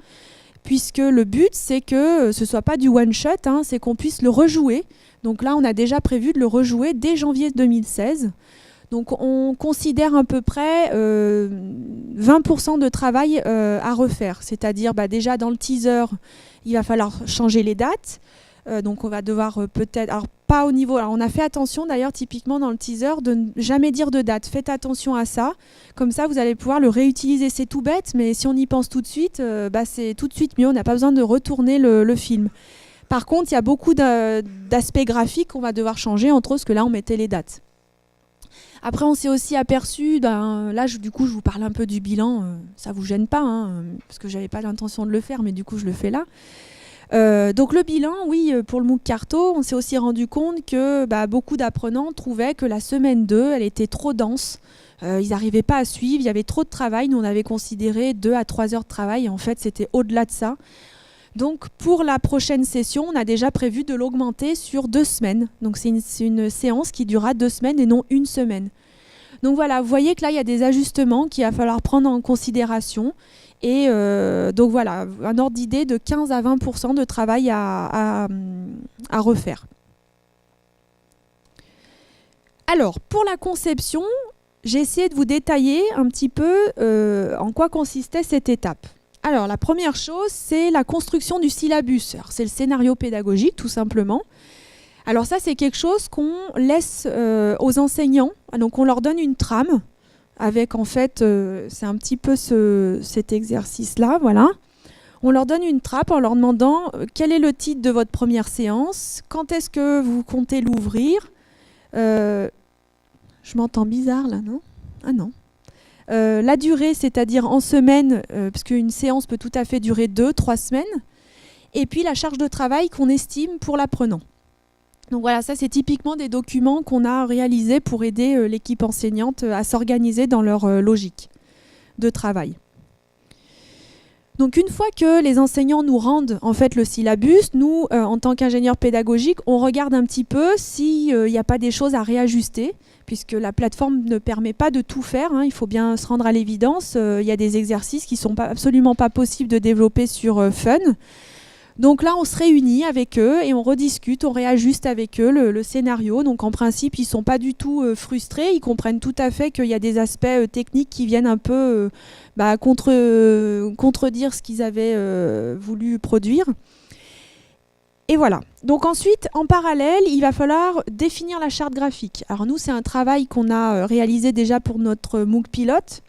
S4: puisque le but, c'est que ce ne soit pas du one-shot, c'est qu'on puisse le rejouer. Donc là, on a déjà prévu de le rejouer dès janvier 2016. Donc on considère à peu près 20% de travail à refaire. C'est-à-dire déjà dans le teaser, il va falloir changer les dates. Donc on va devoir peut-être... Alors pas au niveau... Alors on a fait attention d'ailleurs typiquement dans le teaser de ne jamais dire de date. Faites attention à ça. Comme ça vous allez pouvoir le réutiliser. C'est tout bête, mais si on y pense tout de suite, c'est tout de suite mieux. On n'a pas besoin de retourner le film. Par contre, il y a beaucoup d'aspects graphiques qu'on va devoir changer, entre autres, parce que là on mettait les dates. Après on s'est aussi aperçu, là du coup je vous parle un peu du bilan, ça vous gêne pas, parce que j'avais pas l'intention de le faire, mais du coup je le fais là. Donc le bilan, oui, pour le MOOC Carto, on s'est aussi rendu compte que beaucoup d'apprenants trouvaient que la semaine 2, elle était trop dense. Ils n'arrivaient pas à suivre, il y avait trop de travail. Nous, on avait considéré 2 à 3 heures de travail. Et en fait, c'était au-delà de ça. Donc pour la prochaine session, on a déjà prévu de l'augmenter sur 2 semaines. Donc c'est une séance qui durera 2 semaines et non 1 semaine. Donc voilà, vous voyez que là, il y a des ajustements qu'il va falloir prendre en considération. Et donc voilà, un ordre d'idée de 15 à 20% de travail à refaire. Alors, pour la conception, j'ai essayé de vous détailler un petit peu en quoi consistait cette étape. Alors, la première chose, c'est la construction du syllabus. C'est le scénario pédagogique, tout simplement. Alors ça, c'est quelque chose qu'on laisse aux enseignants. Donc, on leur donne une trame. Avec en fait, c'est un petit peu cet exercice-là, voilà. On leur donne une trappe en leur demandant quel est le titre de votre première séance, quand est-ce que vous comptez l'ouvrir. Je m'entends bizarre là, non? Ah non. La durée, c'est-à-dire en semaine, parce qu'une séance peut tout à fait durer 2-3 semaines. Et puis la charge de travail qu'on estime pour l'apprenant. Donc voilà, ça c'est typiquement des documents qu'on a réalisés pour aider l'équipe enseignante à s'organiser dans leur logique de travail. Donc une fois que les enseignants nous rendent en fait le syllabus, nous en tant qu'ingénieurs pédagogiques, on regarde un petit peu s'il n'y a pas des choses à réajuster, puisque la plateforme ne permet pas de tout faire, il faut bien se rendre à l'évidence, il y a des exercices qui ne sont absolument pas possibles de développer sur Fun. Donc là, on se réunit avec eux et on rediscute, on réajuste avec eux le scénario. Donc en principe, ils ne sont pas du tout frustrés. Ils comprennent tout à fait qu'il y a des aspects techniques qui viennent un peu contredire ce qu'ils avaient voulu produire. Et voilà. Donc ensuite, en parallèle, il va falloir définir la charte graphique. Alors nous, c'est un travail qu'on a réalisé déjà pour notre MOOC pilote,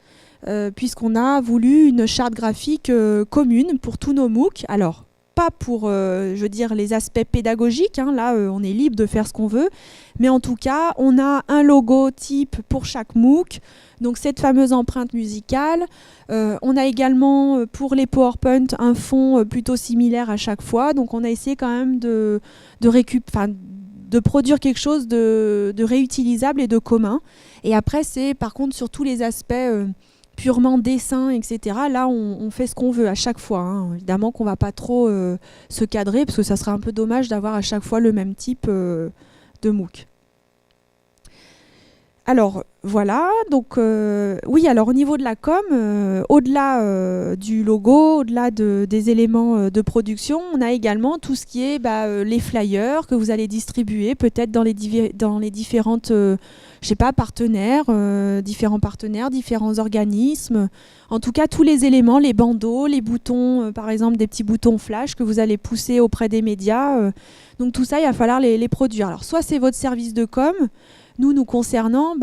S4: puisqu'on a voulu une charte graphique commune pour tous nos MOOC. Alors, pas pour, je veux dire, les aspects pédagogiques, là on est libre de faire ce qu'on veut, mais en tout cas on a un logo type pour chaque MOOC, donc cette fameuse empreinte musicale. On a également pour les PowerPoint un fond plutôt similaire à chaque fois, donc on a essayé quand même de produire quelque chose de réutilisable et de commun. Et après c'est par contre sur tous les aspects purement dessin, etc. Là, on fait ce qu'on veut à chaque fois. Évidemment qu'on ne va pas trop se cadrer, parce que ça serait un peu dommage d'avoir à chaque fois le même type de MOOC. Alors, Voilà, donc oui, alors au niveau de la com, au-delà du logo, au-delà des éléments de production, on a également tout ce qui est les flyers que vous allez distribuer peut-être dans les différentes, je sais pas, différents partenaires, différents organismes. En tout cas, tous les éléments, les bandeaux, les boutons, par exemple des petits boutons flash que vous allez pousser auprès des médias. Donc tout ça, il va falloir les produire. Alors soit c'est votre service de com. Nous concernant,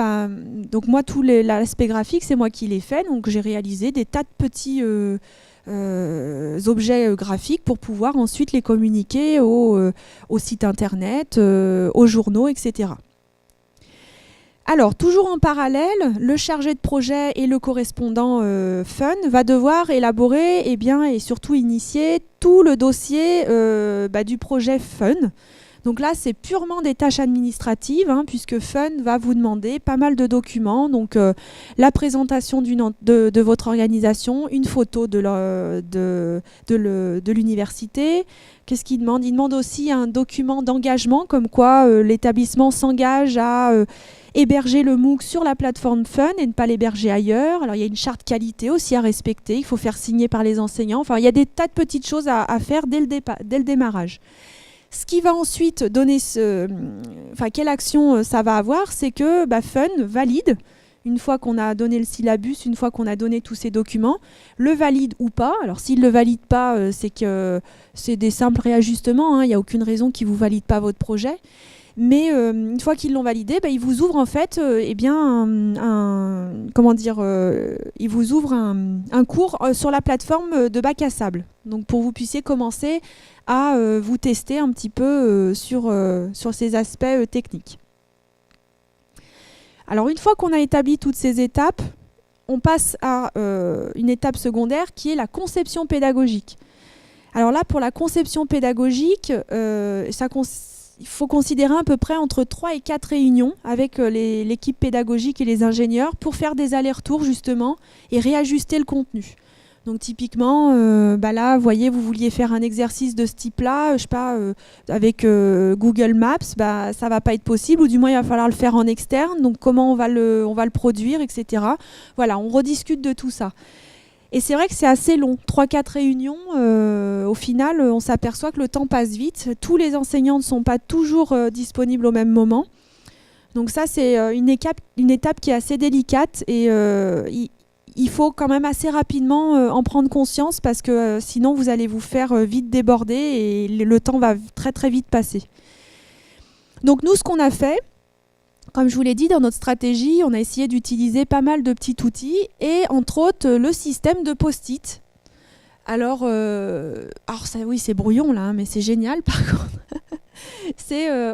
S4: donc moi, tout l'aspect graphique, c'est moi qui l'ai fait. Donc j'ai réalisé des tas de petits objets graphiques pour pouvoir ensuite les communiquer au site internet, aux journaux, etc. Alors, toujours en parallèle, le chargé de projet et le correspondant Fun va devoir élaborer et surtout initier tout le dossier du projet Fun. Donc là, c'est purement des tâches administratives, puisque Fun va vous demander pas mal de documents. Donc la présentation de votre organisation, une photo de l'université. Qu'est-ce qu'il demande ? Il demande aussi un document d'engagement, comme quoi l'établissement s'engage à héberger le MOOC sur la plateforme Fun et ne pas l'héberger ailleurs. Alors il y a une charte qualité aussi à respecter, il faut faire signer par les enseignants. Enfin, il y a des tas de petites choses à faire dès le démarrage. Ce qui va ensuite donner quelle action ça va avoir, c'est que Fun valide, une fois qu'on a donné le syllabus, une fois qu'on a donné tous ces documents, le valide ou pas. Alors s'il ne le valide pas, c'est que c'est des simples réajustements, il n'y a aucune raison qu'il ne vous valide pas votre projet. Mais une fois qu'ils l'ont validé, ils vous ouvrent en fait ils vous ouvrent un cours sur la plateforme de bac à sable. Donc pour que vous puissiez commencer à vous tester un petit peu sur ces aspects techniques. Alors une fois qu'on a établi toutes ces étapes, on passe à une étape secondaire qui est la conception pédagogique. Alors là, pour la conception pédagogique, il faut considérer à peu près entre 3 et 4 réunions avec l'équipe pédagogique et les ingénieurs pour faire des allers-retours justement et réajuster le contenu. Donc typiquement, là, vous voyez, vous vouliez faire un exercice de ce type-là, je sais pas, avec Google Maps, ça ne va pas être possible, ou du moins il va falloir le faire en externe, donc comment on va le produire, etc. Voilà, on rediscute de tout ça. Et c'est vrai que c'est assez long, 3-4 réunions, au final on s'aperçoit que le temps passe vite, tous les enseignants ne sont pas toujours disponibles au même moment. Donc ça c'est une étape qui est assez délicate et il faut quand même assez rapidement en prendre conscience parce que sinon vous allez vous faire vite déborder et le temps va très très vite passer. Donc nous ce qu'on a fait, comme je vous l'ai dit, dans notre stratégie, on a essayé d'utiliser pas mal de petits outils et entre autres le système de post-it. Alors ça, oui, c'est brouillon là, mais c'est génial par contre.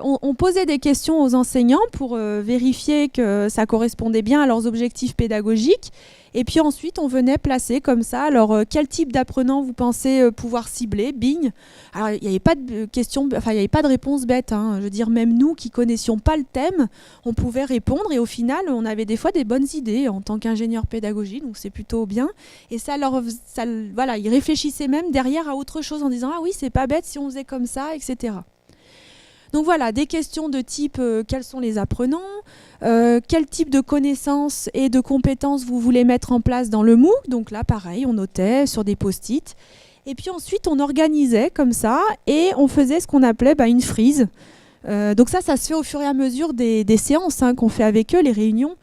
S4: On posait des questions aux enseignants pour vérifier que ça correspondait bien à leurs objectifs pédagogiques. Et puis ensuite, on venait placer comme ça, alors quel type d'apprenant vous pensez pouvoir cibler, bing. Alors il n'y avait pas de question, il n'y avait pas de réponse bête. Je veux dire, même nous qui connaissions pas le thème, on pouvait répondre et au final, on avait des fois des bonnes idées en tant qu'ingénieur pédagogique, donc c'est plutôt bien. Et voilà, ils réfléchissaient même derrière à autre chose en disant ah oui, c'est pas bête si on faisait comme ça, etc. Donc voilà, des questions de type quels sont les apprenants, quel type de connaissances et de compétences vous voulez mettre en place dans le MOOC. Donc là, pareil, on notait sur des post-it. Et puis ensuite, on organisait comme ça et on faisait ce qu'on appelait une frise. Donc ça se fait au fur et à mesure des séances qu'on fait avec eux, les réunions.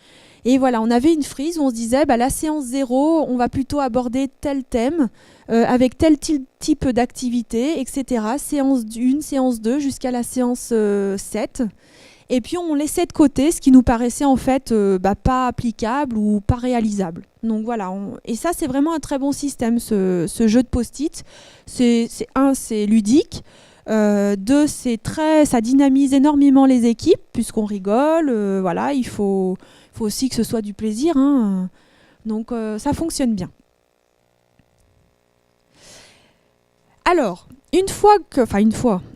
S4: Et voilà, on avait une frise où on se disait, la séance 0, on va plutôt aborder tel thème, avec tel type d'activité, etc. Séance 1, séance 2, jusqu'à la séance 7. Et puis on laissait de côté ce qui nous paraissait en fait pas applicable ou pas réalisable. Donc voilà, et ça c'est vraiment un très bon système, ce jeu de post-it. C'est ludique. 2, ça dynamise énormément les équipes puisqu'on rigole. Voilà, il faut aussi que ce soit du plaisir. Donc ça fonctionne bien. Alors,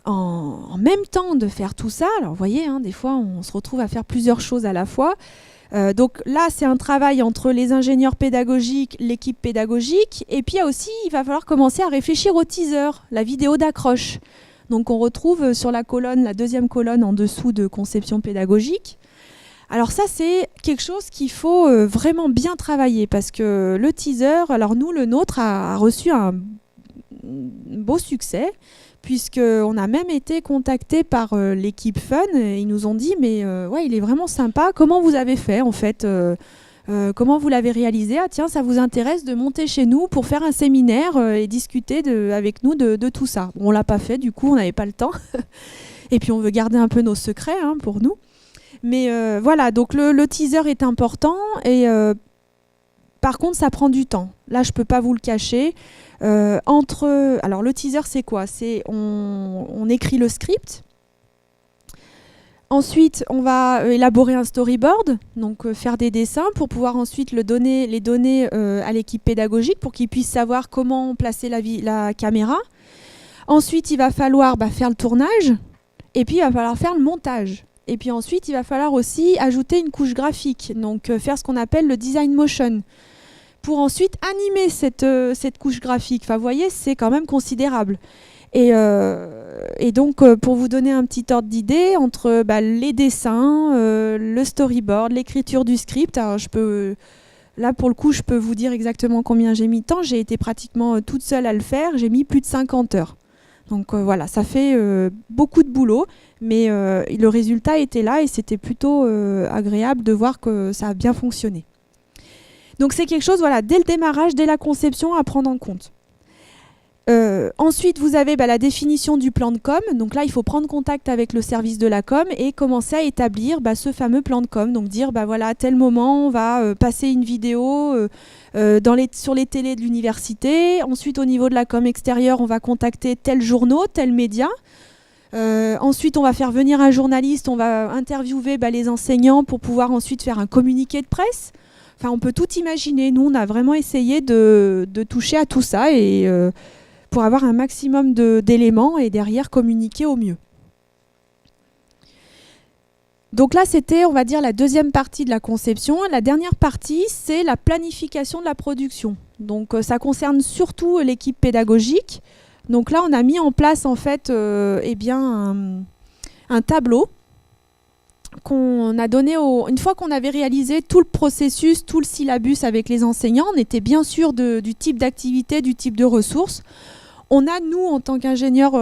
S4: en même temps de faire tout ça, alors vous voyez, des fois on se retrouve à faire plusieurs choses à la fois. Donc là, c'est un travail entre les ingénieurs pédagogiques, l'équipe pédagogique, et puis il va falloir commencer à réfléchir au teaser, la vidéo d'accroche. Donc on retrouve sur la deuxième colonne en dessous de conception pédagogique. Alors ça, c'est quelque chose qu'il faut vraiment bien travailler parce que le teaser, alors nous, le nôtre a reçu un beau succès puisqu'on a même été contacté par l'équipe Fun et ils nous ont dit mais ouais, il est vraiment sympa, comment vous avez fait en fait comment vous l'avez réalisé? Ah tiens, ça vous intéresse de monter chez nous pour faire un séminaire et discuter avec nous de tout ça. Bon, on l'a pas fait, du coup, on n'avait pas le temps. Et puis, on veut garder un peu nos secrets pour nous. Mais voilà, donc le teaser est important et par contre, ça prend du temps. Là, je ne peux pas vous le cacher. Alors, le teaser, c'est quoi? On écrit le script. Ensuite, on va élaborer un storyboard, donc faire des dessins pour pouvoir ensuite les donner à l'équipe pédagogique pour qu'ils puissent savoir comment placer la caméra. Ensuite, il va falloir faire le tournage et puis il va falloir faire le montage. Et puis ensuite, il va falloir aussi ajouter une couche graphique, donc faire ce qu'on appelle le design motion pour ensuite animer cette couche graphique. Enfin, vous voyez, c'est quand même considérable. Et donc, pour vous donner un petit ordre d'idée, entre les dessins, le storyboard, l'écriture du script, alors là, pour le coup, je peux vous dire exactement combien j'ai mis de temps. J'ai été pratiquement toute seule à le faire. J'ai mis plus de 50 heures. Donc voilà, ça fait beaucoup de boulot, mais le résultat était là et c'était plutôt agréable de voir que ça a bien fonctionné. Donc c'est quelque chose, voilà, dès le démarrage, dès la conception, à prendre en compte. Ensuite, vous avez la définition du plan de com. Donc là, il faut prendre contact avec le service de la com et commencer à établir ce fameux plan de com. Donc dire, voilà, à tel moment, on va passer une vidéo sur les télés de l'université. Ensuite, au niveau de la com extérieure, on va contacter tel journaux, tel média. Ensuite, on va faire venir un journaliste, on va interviewer les enseignants pour pouvoir ensuite faire un communiqué de presse. Enfin, on peut tout imaginer. Nous, on a vraiment essayé de toucher à tout ça et pour avoir un maximum d'éléments et derrière communiquer au mieux. Donc là, c'était, on va dire, la deuxième partie de la conception. La dernière partie, c'est la planification de la production. Donc ça concerne surtout l'équipe pédagogique. Donc là, on a mis en place en fait un tableau qu'on a donné une fois qu'on avait réalisé tout le processus, tout le syllabus avec les enseignants. On était bien sûr du type d'activité, du type de ressources. On a, nous, en tant qu'ingénieurs,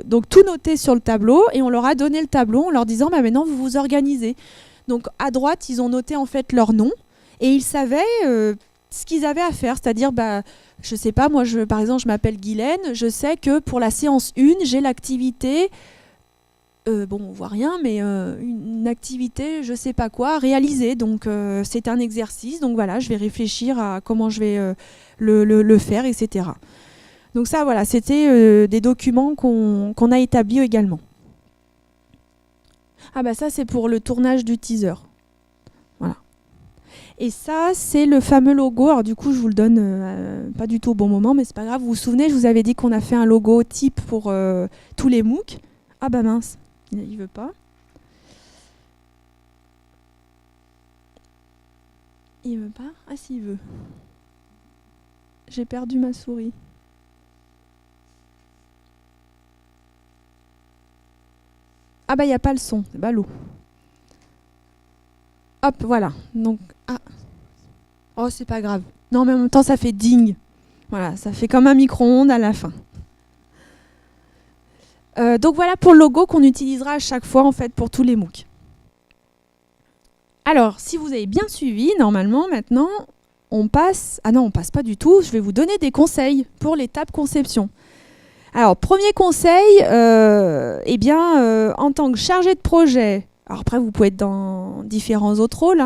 S4: donc tout noté sur le tableau et on leur a donné le tableau en leur disant maintenant, vous vous organisez. Donc, à droite, ils ont noté en fait leur nom et ils savaient ce qu'ils avaient à faire. C'est-à-dire, je ne sais pas, moi, par exemple, je m'appelle Guylaine. Je sais que pour la séance 1, j'ai l'activité, on ne voit rien, mais une activité, je ne sais pas quoi, réalisée. Donc, c'est un exercice. Donc, voilà, je vais réfléchir à comment je vais le faire, etc. Donc ça, voilà, c'était des documents qu'on a établis également. Ah ça, c'est pour le tournage du teaser. Voilà. Et ça, c'est le fameux logo. Alors du coup, je vous le donne pas du tout au bon moment, mais c'est pas grave. Vous vous souvenez, je vous avais dit qu'on a fait un logo type pour tous les MOOC. Ah mince, il veut pas. Il veut pas? Ah si, il veut. J'ai perdu ma souris. Ah il n'y a pas le son, c'est ballot. Hop, voilà. Donc, oh, c'est pas grave. Non, mais en même temps, ça fait ding. Voilà, ça fait comme un micro-ondes à la fin. Donc voilà pour le logo qu'on utilisera à chaque fois en fait pour tous les MOOC. Alors, si vous avez bien suivi, normalement, maintenant, on passe... Ah non, on passe pas du tout. Je vais vous donner des conseils pour l'étape conception. Alors, premier conseil, en tant que chargé de projet, alors après vous pouvez être dans différents autres rôles,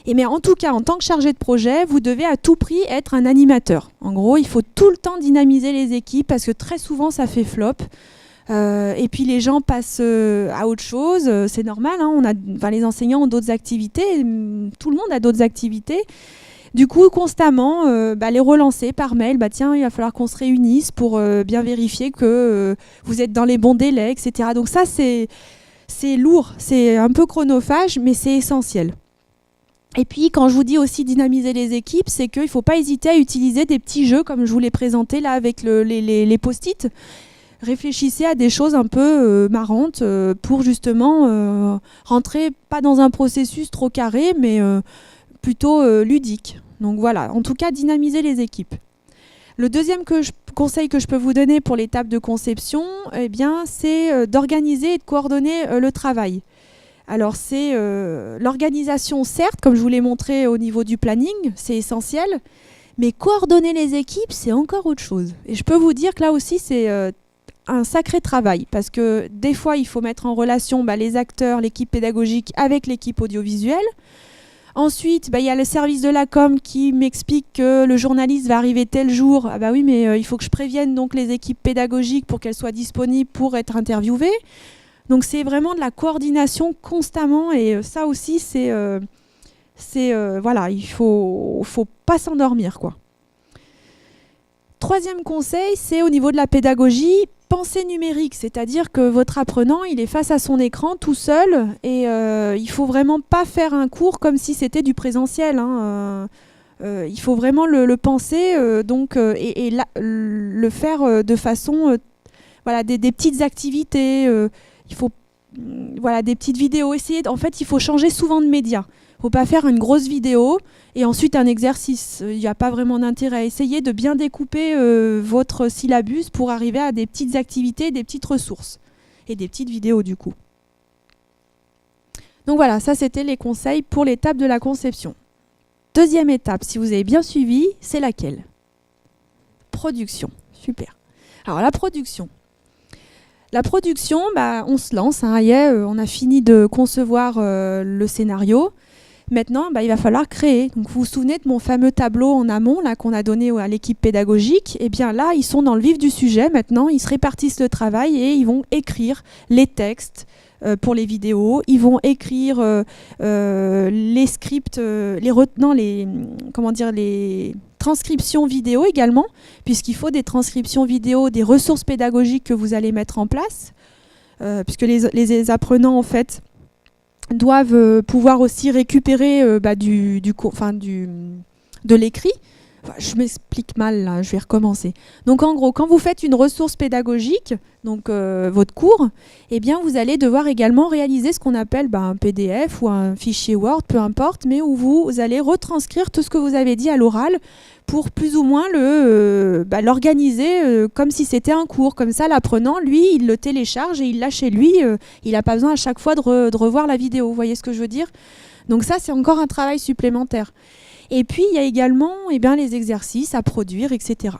S4: mais en tout cas, en tant que chargé de projet, vous devez à tout prix être un animateur. En gros, il faut tout le temps dynamiser les équipes parce que très souvent ça fait flop. Et puis les gens passent à autre chose, c'est normal, les enseignants ont d'autres activités, tout le monde a d'autres activités. Du coup, constamment, les relancer par mail. Tiens, il va falloir qu'on se réunisse pour bien vérifier que vous êtes dans les bons délais, etc. Donc ça, c'est lourd, c'est un peu chronophage, mais c'est essentiel. Et puis, quand je vous dis aussi dynamiser les équipes, c'est qu'il ne faut pas hésiter à utiliser des petits jeux, comme je vous l'ai présenté là avec les post-it. réfléchissez à des choses un peu marrantes pour justement rentrer pas dans un processus trop carré, mais plutôt ludique. Donc voilà, en tout cas, dynamiser les équipes. Le deuxième conseil que je peux vous donner pour l'étape de conception, eh bien, c'est d'organiser et de coordonner le travail. Alors c'est l'organisation, certes, comme je vous l'ai montré au niveau du planning, c'est essentiel, mais coordonner les équipes, c'est encore autre chose. Et je peux vous dire que là aussi, c'est un sacré travail, parce que des fois, il faut mettre en relation les acteurs, l'équipe pédagogique avec l'équipe audiovisuelle. Ensuite, il y a le service de la com qui m'explique que le journaliste va arriver tel jour. Ah bah oui, mais il faut que je prévienne donc les équipes pédagogiques pour qu'elles soient disponibles pour être interviewées. Donc c'est vraiment de la coordination constamment, et ça aussi, voilà, il faut pas s'endormir, quoi. Troisième conseil, c'est au niveau de la pédagogie, pensée numérique, c'est-à-dire que votre apprenant, il est face à son écran tout seul, et il faut vraiment pas faire un cours comme si c'était du présentiel, hein. Il faut vraiment le penser et le faire de façon voilà, des petites activités, il faut voilà, des petites vidéos. En fait, il faut changer souvent de média. Il ne faut pas faire une grosse vidéo et ensuite un exercice. Il n'y a pas vraiment d'intérêt. Essayez de bien découper votre syllabus pour arriver à des petites activités, des petites ressources et des petites vidéos du coup. Donc voilà, ça c'était les conseils pour l'étape de la conception. Deuxième étape, si vous avez bien suivi, c'est laquelle? Production. Super. Alors la production. La production, on se lance, hein, on a fini de concevoir le scénario. Maintenant, il va falloir créer. Donc, vous vous souvenez de mon fameux tableau en amont là, qu'on a donné à l'équipe pédagogique? Eh bien là, ils sont dans le vif du sujet. Maintenant, ils se répartissent le travail et ils vont écrire les textes pour les vidéos. Ils vont écrire les scripts, les transcriptions vidéo également, puisqu'il faut des transcriptions vidéo, des ressources pédagogiques que vous allez mettre en place, puisque les apprenants, en fait, doivent pouvoir aussi récupérer de l'écrit. Enfin, je m'explique mal, là, je vais recommencer. Donc en gros, quand vous faites une ressource pédagogique, donc votre cours, eh bien vous allez devoir également réaliser ce qu'on appelle un PDF ou un fichier Word, peu importe, mais où vous allez retranscrire tout ce que vous avez dit à l'oral pour plus ou moins l'organiser comme si c'était un cours. Comme ça, l'apprenant, lui, il le télécharge et il l'a chez lui. Il n'a pas besoin à chaque fois de revoir la vidéo. Vous voyez ce que je veux dire? Donc ça, c'est encore un travail supplémentaire. Et puis, il y a également les exercices à produire, etc.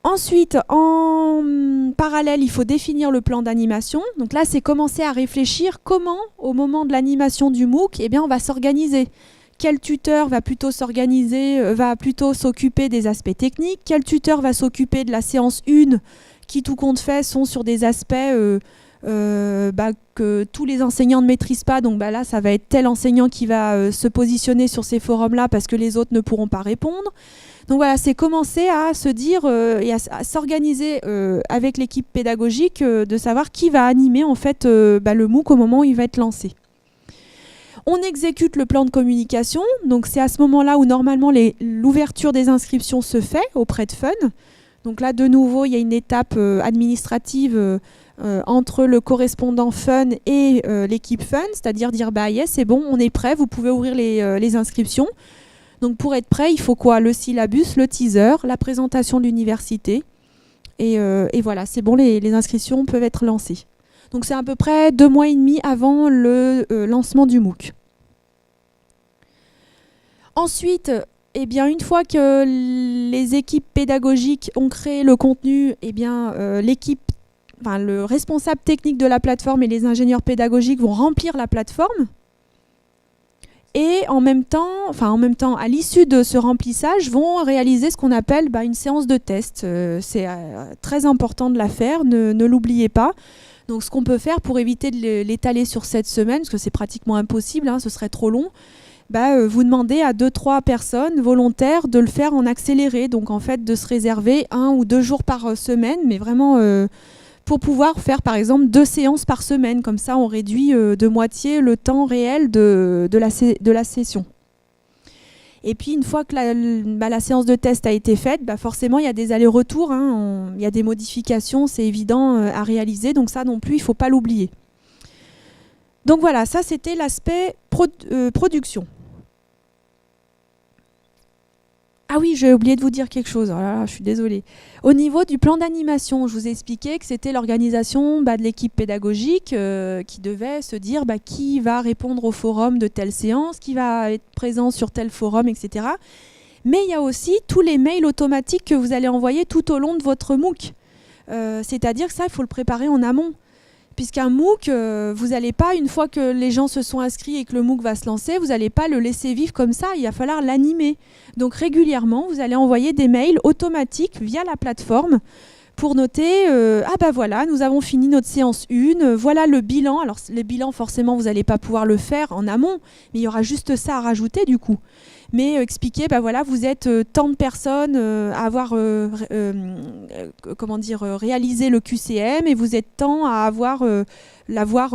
S4: Ensuite, en parallèle, il faut définir le plan d'animation. Donc là, c'est commencer à réfléchir comment, au moment de l'animation du MOOC, on va s'organiser. Quel tuteur va plutôt s'occuper des aspects techniques? Quel tuteur va s'occuper de la séance 1, qui, tout compte fait, sont sur des aspects que tous les enseignants ne maîtrisent pas. Donc là, ça va être tel enseignant qui va se positionner sur ces forums-là parce que les autres ne pourront pas répondre. Donc voilà, c'est commencer à se dire et à s'organiser avec l'équipe pédagogique de savoir qui va animer en fait le MOOC au moment où il va être lancé. On exécute le plan de communication. Donc c'est à ce moment-là où normalement l'ouverture des inscriptions se fait auprès de Fun. Donc là, de nouveau, il y a une étape administrative entre le correspondant Fun et l'équipe Fun, c'est-à-dire dire yes, c'est bon, on est prêt, vous pouvez ouvrir les inscriptions. Donc pour être prêt, il faut quoi? Le syllabus, le teaser, la présentation de l'université. Et voilà, c'est bon, les inscriptions peuvent être lancées. Donc c'est à peu près 2 mois et demi avant le lancement du MOOC. Ensuite, une fois que les équipes pédagogiques ont créé le contenu, le responsable technique de la plateforme et les ingénieurs pédagogiques vont remplir la plateforme. Et en même temps, à l'issue de ce remplissage, vont réaliser ce qu'on appelle une séance de test. C'est très important de la faire, ne l'oubliez pas. Donc ce qu'on peut faire pour éviter de l'étaler sur 7 semaines, parce que c'est pratiquement impossible, ce serait trop long, vous demandez à 2-3 personnes volontaires de le faire en accéléré. Donc en fait de se réserver 1 ou 2 jours par semaine, mais vraiment pour pouvoir faire par exemple 2 séances par semaine. Comme ça on réduit de moitié le temps réel de la session. Et puis une fois que la séance de test a été faite, forcément il y a des allers-retours, hein, il y a des modifications, c'est évident à réaliser, donc ça non plus il ne faut pas l'oublier. Donc voilà, ça c'était l'aspect production. Ah oui, j'ai oublié de vous dire quelque chose, oh là là, je suis désolée. Au niveau du plan d'animation, je vous ai expliqué que c'était l'organisation de l'équipe pédagogique qui devait se dire qui va répondre au forum de telle séance, qui va être présent sur tel forum, etc. Mais il y a aussi tous les mails automatiques que vous allez envoyer tout au long de votre MOOC. C'est-à-dire que ça, il faut le préparer en amont. Puisqu'un MOOC, vous n'allez pas, une fois que les gens se sont inscrits et que le MOOC va se lancer, vous n'allez pas le laisser vivre comme ça, il va falloir l'animer. Donc régulièrement, vous allez envoyer des mails automatiques via la plateforme pour noter voilà, nous avons fini notre séance 1, voilà le bilan. Alors le bilan, forcément, vous n'allez pas pouvoir le faire en amont, mais il y aura juste ça à rajouter du coup. Mais expliquer, voilà, vous êtes tant de personnes à avoir réalisé le QCM et vous êtes tant à l'avoir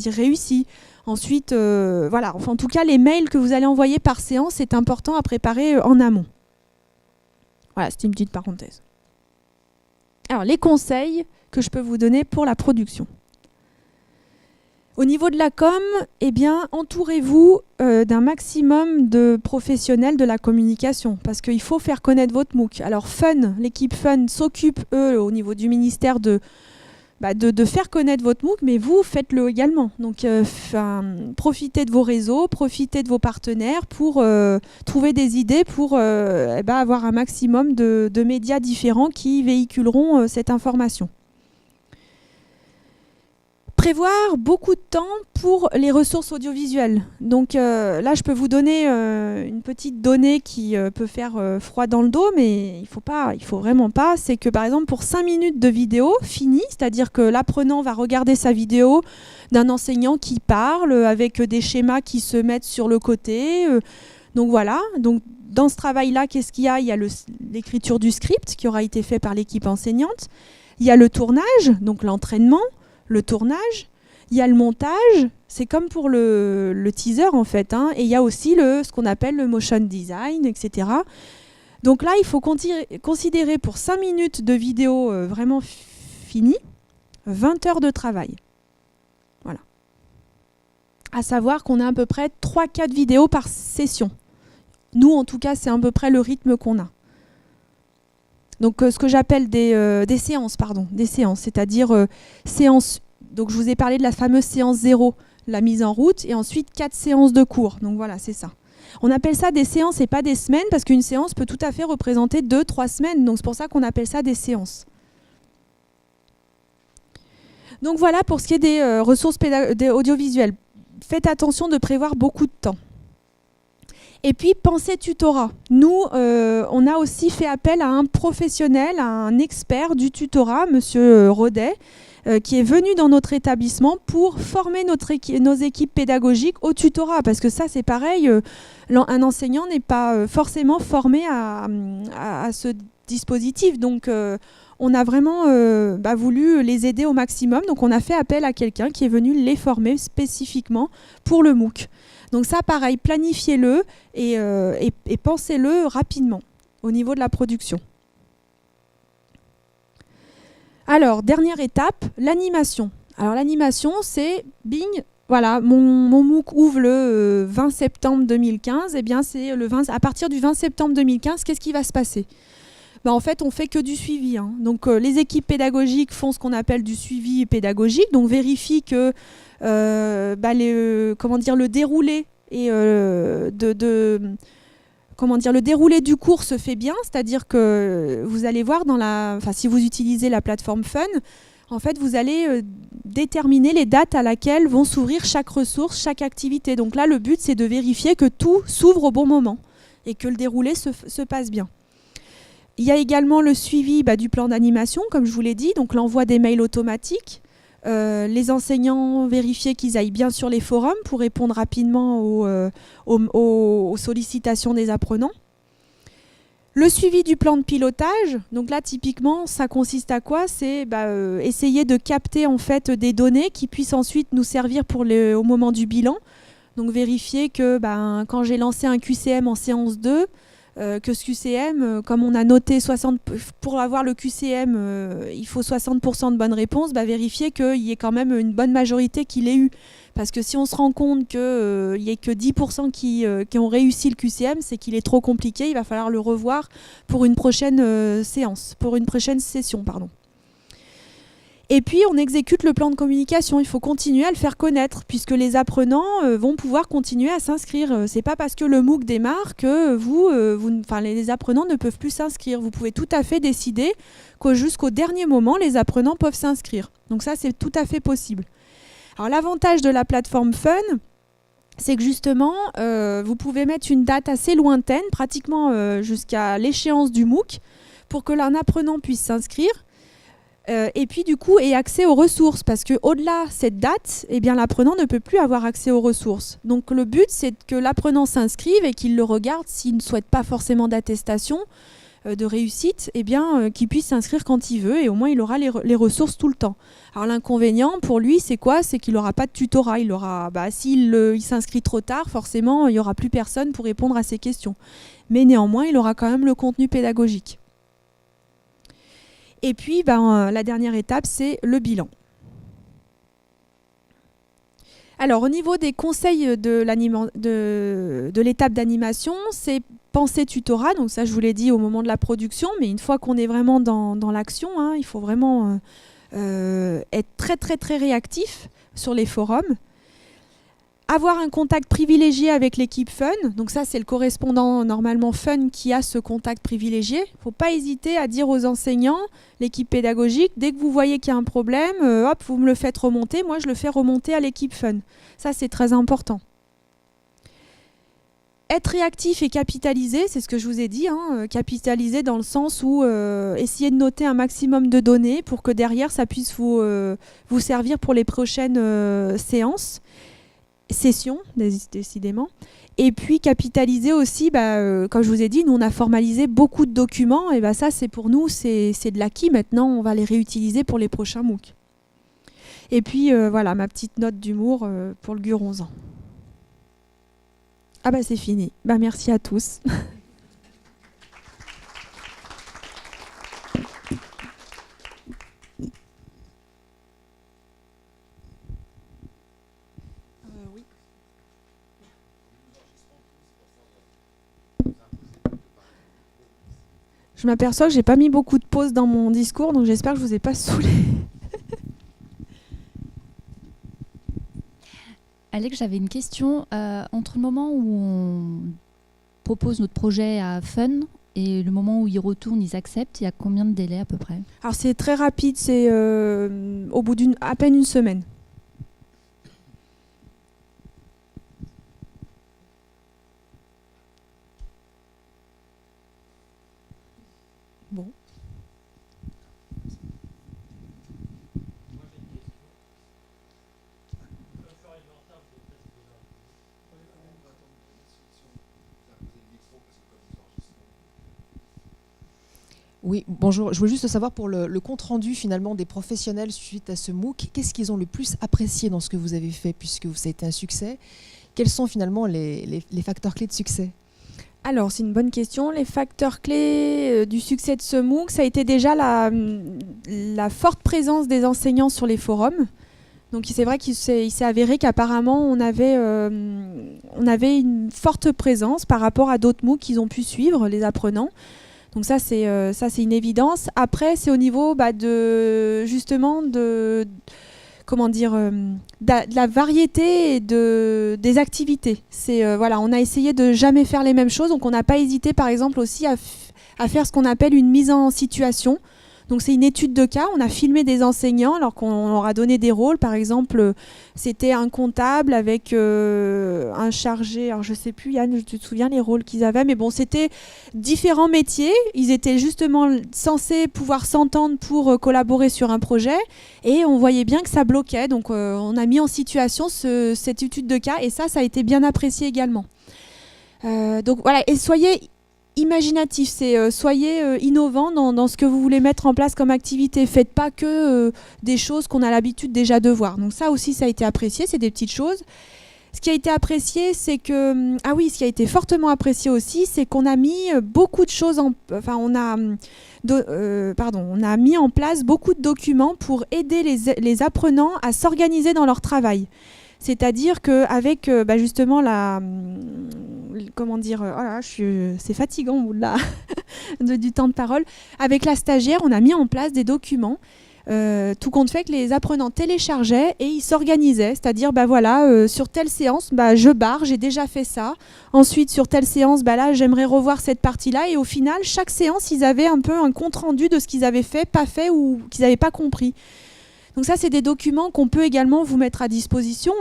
S4: réussi. Ensuite, voilà, enfin, en tout cas, les mails que vous allez envoyer par séance, c'est important à préparer en amont. Voilà, c'était une petite parenthèse. Alors, les conseils que je peux vous donner pour la production. Au niveau de la com, entourez-vous d'un maximum de professionnels de la communication parce qu'il faut faire connaître votre MOOC. Alors Fun, l'équipe Fun s'occupe, eux, au niveau du ministère de faire connaître votre MOOC, mais vous, faites-le également. Donc profitez de vos réseaux, profitez de vos partenaires pour trouver des idées pour avoir un maximum de médias différents qui véhiculeront cette information. Prévoir beaucoup de temps pour les ressources audiovisuelles. Donc là, je peux vous donner une petite donnée qui peut faire froid dans le dos, mais il faut vraiment pas. C'est que par exemple, pour 5 minutes de vidéo finie, c'est-à-dire que l'apprenant va regarder sa vidéo d'un enseignant qui parle avec des schémas qui se mettent sur le côté. Donc voilà. Donc dans ce travail-là, qu'est-ce qu'il y a ? Il y a l'écriture du script qui aura été fait par l'équipe enseignante. Il y a le tournage, donc l'entraînement. Le tournage, il y a le montage, c'est comme pour le teaser en fait, hein, et il y a aussi ce qu'on appelle le motion design, etc. Donc là, il faut considérer pour 5 minutes de vidéo vraiment finie, 20 heures de travail. Voilà. À savoir qu'on a à peu près 3-4 vidéos par session. Nous, en tout cas, c'est à peu près le rythme qu'on a. Donc ce que j'appelle des séances, c'est-à-dire séance. Donc je vous ai parlé de la fameuse séance 0, la mise en route, et ensuite 4 séances de cours. Donc voilà, c'est ça. On appelle ça des séances et pas des semaines, parce qu'une séance peut tout à fait représenter 2-3 semaines. Donc c'est pour ça qu'on appelle ça des séances. Donc voilà pour ce qui est des ressources audiovisuelles. Faites attention de prévoir beaucoup de temps. Et puis, pensez tutorat. Nous, on a aussi fait appel à un professionnel, à un expert du tutorat, Monsieur Rodet, qui est venu dans notre établissement pour former nos équipes pédagogiques au tutorat. Parce que ça, c'est pareil, un enseignant n'est pas forcément formé à ce dispositif. Donc, on a vraiment voulu les aider au maximum. Donc, on a fait appel à quelqu'un qui est venu les former spécifiquement pour le MOOC. Donc ça, pareil, planifiez-le et pensez-le rapidement au niveau de la production. Alors, dernière étape, l'animation. Alors l'animation, c'est bing, voilà, mon MOOC ouvre le 20 septembre 2015. Eh bien, c'est à partir du 20 septembre 2015, qu'est-ce qui va se passer ? En fait, on ne fait que du suivi. Hein. Donc, les équipes pédagogiques font ce qu'on appelle du suivi pédagogique, donc vérifient que le déroulé et le déroulé du cours se fait bien, c'est-à-dire que vous allez voir si vous utilisez la plateforme Fun, en fait, vous allez déterminer les dates à laquelle vont s'ouvrir chaque ressource, chaque activité. Donc là, le but, c'est de vérifier que tout s'ouvre au bon moment et que le déroulé se passe bien. Il y a également le suivi du plan d'animation, comme je vous l'ai dit, donc l'envoi des mails automatiques. Les enseignants vérifier qu'ils aillent bien sur les forums pour répondre rapidement aux sollicitations des apprenants. Le suivi du plan de pilotage, donc là typiquement ça consiste à quoi ? C'est essayer de capter en fait des données qui puissent ensuite nous servir au moment du bilan. Donc vérifier que quand j'ai lancé un QCM en séance 2, que ce QCM, comme on a noté 60, pour avoir le QCM, il faut 60% de bonnes réponses, vérifier qu'il y ait quand même une bonne majorité qui l'ait eu. Parce que si on se rend compte qu'il n'y ait que 10% qui ont réussi le QCM, c'est qu'il est trop compliqué, il va falloir le revoir pour une prochaine séance, pour une prochaine session, pardon. Et puis, on exécute le plan de communication. Il faut continuer à le faire connaître, puisque les apprenants vont pouvoir continuer à s'inscrire. C'est pas parce que le MOOC démarre que les apprenants ne peuvent plus s'inscrire. Vous pouvez tout à fait décider que jusqu'au dernier moment, les apprenants peuvent s'inscrire. Donc ça, c'est tout à fait possible. Alors, l'avantage de la plateforme Fun, c'est que justement, vous pouvez mettre une date assez lointaine, pratiquement jusqu'à l'échéance du MOOC, pour que l'un apprenant puisse s'inscrire. Et puis du coup, ait accès aux ressources, parce qu'au-delà de cette date, l'apprenant ne peut plus avoir accès aux ressources. Donc le but, c'est que l'apprenant s'inscrive et qu'il le regarde s'il ne souhaite pas forcément d'attestation de réussite, qu'il puisse s'inscrire quand il veut, et au moins il aura les ressources tout le temps. Alors l'inconvénient pour lui, c'est quoi? C'est qu'il n'aura pas de tutorat. S'il s'inscrit trop tard, forcément, il n'y aura plus personne pour répondre à ses questions. Mais néanmoins, il aura quand même le contenu pédagogique. Et puis, la dernière étape, c'est le bilan. Alors, au niveau des conseils de l'étape d'animation, c'est penser tutorat. Donc ça, je vous l'ai dit au moment de la production, mais une fois qu'on est vraiment dans l'action, il faut vraiment être très, très, très réactif sur les forums. Avoir un contact privilégié avec l'équipe Fun. Donc ça, c'est le correspondant normalement Fun qui a ce contact privilégié. Il ne faut pas hésiter à dire aux enseignants, l'équipe pédagogique, dès que vous voyez qu'il y a un problème, vous me le faites remonter. Moi, je le fais remonter à l'équipe Fun. Ça, c'est très important. Être réactif et capitaliser, c'est ce que je vous ai dit. Capitaliser dans le sens où essayer de noter un maximum de données pour que derrière, ça puisse vous servir pour les prochaines sessions, décidément. Et puis capitaliser aussi, comme je vous ai dit, nous on a formalisé beaucoup de documents, et ça c'est pour nous, c'est de l'acquis. Maintenant on va les réutiliser pour les prochains MOOC. Et puis voilà ma petite note d'humour pour le Guronzan. C'est fini. Merci à tous. Je m'aperçois que j'ai pas mis beaucoup de pauses dans mon discours, donc j'espère que je vous ai pas saoulé.
S5: Alex, j'avais une question. Entre le moment où on propose notre projet à Fun et le moment où ils retournent, ils acceptent, il y a combien de délai à peu près?
S4: Alors c'est très rapide, c'est au bout à peine une semaine. Bon.
S6: Oui, bonjour. Je voulais juste savoir pour le compte-rendu finalement des professionnels suite à ce MOOC, qu'est-ce qu'ils ont le plus apprécié dans ce que vous avez fait puisque ça a été un succès? Quels sont finalement les facteurs clés de succès?
S4: Alors, c'est une bonne question. Les facteurs clés du succès de ce MOOC, ça a été déjà la forte présence des enseignants sur les forums. Donc, c'est vrai qu'il s'est avéré qu'apparemment, on avait une forte présence par rapport à d'autres MOOC qu'ils ont pu suivre, les apprenants. Donc ça, c'est une évidence. Après, c'est au niveau de la variété et des activités. On a essayé de jamais faire les mêmes choses, donc on n'a pas hésité par exemple aussi à faire ce qu'on appelle une mise en situation. Donc c'est une étude de cas, on a filmé des enseignants alors qu'on leur a donné des rôles. Par exemple, c'était un comptable avec un chargé, alors je sais plus Yann, tu te souviens les rôles qu'ils avaient, mais bon, c'était différents métiers, ils étaient justement censés pouvoir s'entendre pour collaborer sur un projet, et on voyait bien que ça bloquait, donc on a mis en situation cette étude de cas, et ça a été bien apprécié également. Donc voilà, et soyez imaginatif, soyez innovant dans ce que vous voulez mettre en place comme activité. Faites pas que des choses qu'on a l'habitude déjà de voir. Donc ça aussi, ça a été apprécié, c'est des petites choses. Ce qui a été apprécié, c'est que... Ah oui, ce qui a été fortement apprécié aussi, c'est qu'on a mis beaucoup de choses en... Enfin, on a mis en place beaucoup de documents pour aider les apprenants à s'organiser dans leur travail. C'est-à-dire qu'avec justement comment dire, c'est fatigant au bout de du temps de parole. Avec la stagiaire, on a mis en place des documents, tout compte fait que les apprenants téléchargeaient et ils s'organisaient. C'est-à-dire, sur telle séance, je barre, j'ai déjà fait ça. Ensuite, sur telle séance, là, j'aimerais revoir cette partie-là. Et au final, chaque séance, ils avaient un peu un compte-rendu de ce qu'ils avaient fait, pas fait ou qu'ils n'avaient pas compris. Donc ça, c'est des documents qu'on peut également vous mettre à disposition.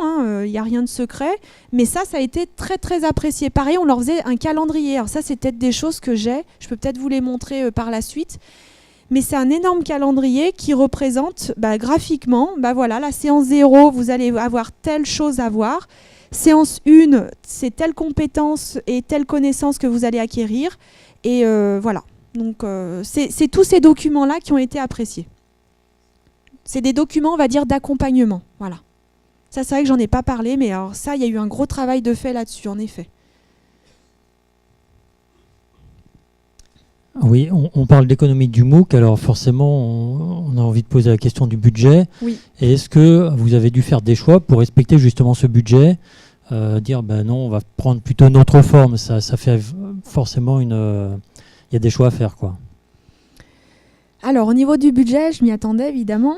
S4: Il n'y a rien de secret. Mais ça a été très, très apprécié. Pareil, on leur faisait un calendrier. Alors ça, c'est peut-être des choses que j'ai. Je peux peut-être vous les montrer par la suite. Mais c'est un énorme calendrier qui représente graphiquement, la séance 0, vous allez avoir telle chose à voir. Séance 1, c'est telle compétence et telle connaissance que vous allez acquérir. Et voilà. Donc c'est tous ces documents-là qui ont été appréciés. C'est des documents, on va dire, d'accompagnement. Voilà. Ça, c'est vrai que j'en ai pas parlé, mais alors ça, il y a eu un gros travail de fait là-dessus, en effet.
S7: Oui, on parle d'économie du MOOC, alors forcément, on a envie de poser la question du budget.
S4: Oui.
S7: Et est-ce que vous avez dû faire des choix pour respecter justement ce budget, dire, non, on va prendre plutôt une autre forme, ça fait forcément il y a des choix à faire, quoi.
S4: Alors, au niveau du budget, je m'y attendais évidemment.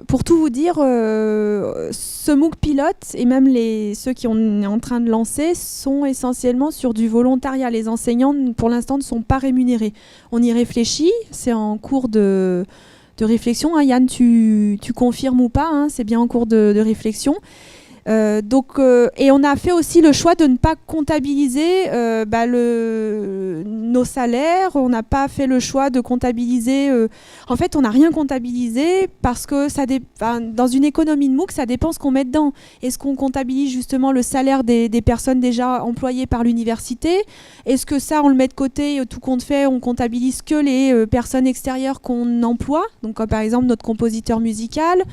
S4: Pour tout vous dire, ce MOOC pilote et même ceux qui on est en train de lancer sont essentiellement sur du volontariat. Les enseignants, pour l'instant, ne sont pas rémunérés. On y réfléchit, c'est en cours de réflexion. Yann, tu confirmes ou pas, c'est bien en cours de réflexion. Et on a fait aussi le choix de ne pas comptabiliser nos salaires. On n'a pas fait le choix de comptabiliser. En fait, on n'a rien comptabilisé parce que dans une économie de MOOC, ça dépend ce qu'on met dedans. Est-ce qu'on comptabilise justement le salaire des personnes déjà employées par l'université? Est-ce que ça, on le met de côté, tout compte fait, on comptabilise que les personnes extérieures qu'on emploie? Donc, comme par exemple notre compositeur musical.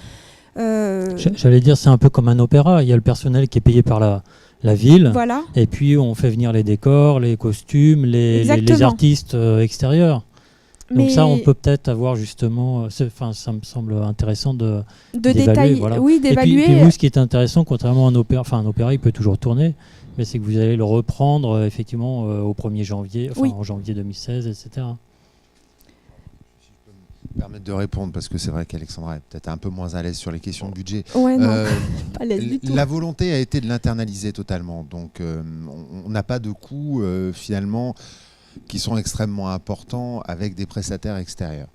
S7: J'allais dire, c'est un peu comme un opéra. Il y a le personnel qui est payé par la ville.
S4: Voilà.
S7: Et puis, on fait venir les décors, les costumes, les artistes extérieurs. Donc ça, on peut peut-être avoir justement... ça me semble intéressant d'évaluer. Voilà.
S4: Oui, d'évaluer.
S7: Et puis vous, ce qui est intéressant, contrairement à un opéra, il peut toujours tourner, mais c'est que vous allez le reprendre effectivement au 1er janvier, en janvier 2016, etc.
S1: Permettre de répondre parce que c'est vrai qu'Alexandra est peut-être un peu moins à l'aise sur les questions de budget.
S4: Ouais, non, pas à l'aise du tout.
S1: La volonté a été de l'internaliser totalement. Donc on n'a pas de coûts finalement qui sont extrêmement importants avec des prestataires extérieurs.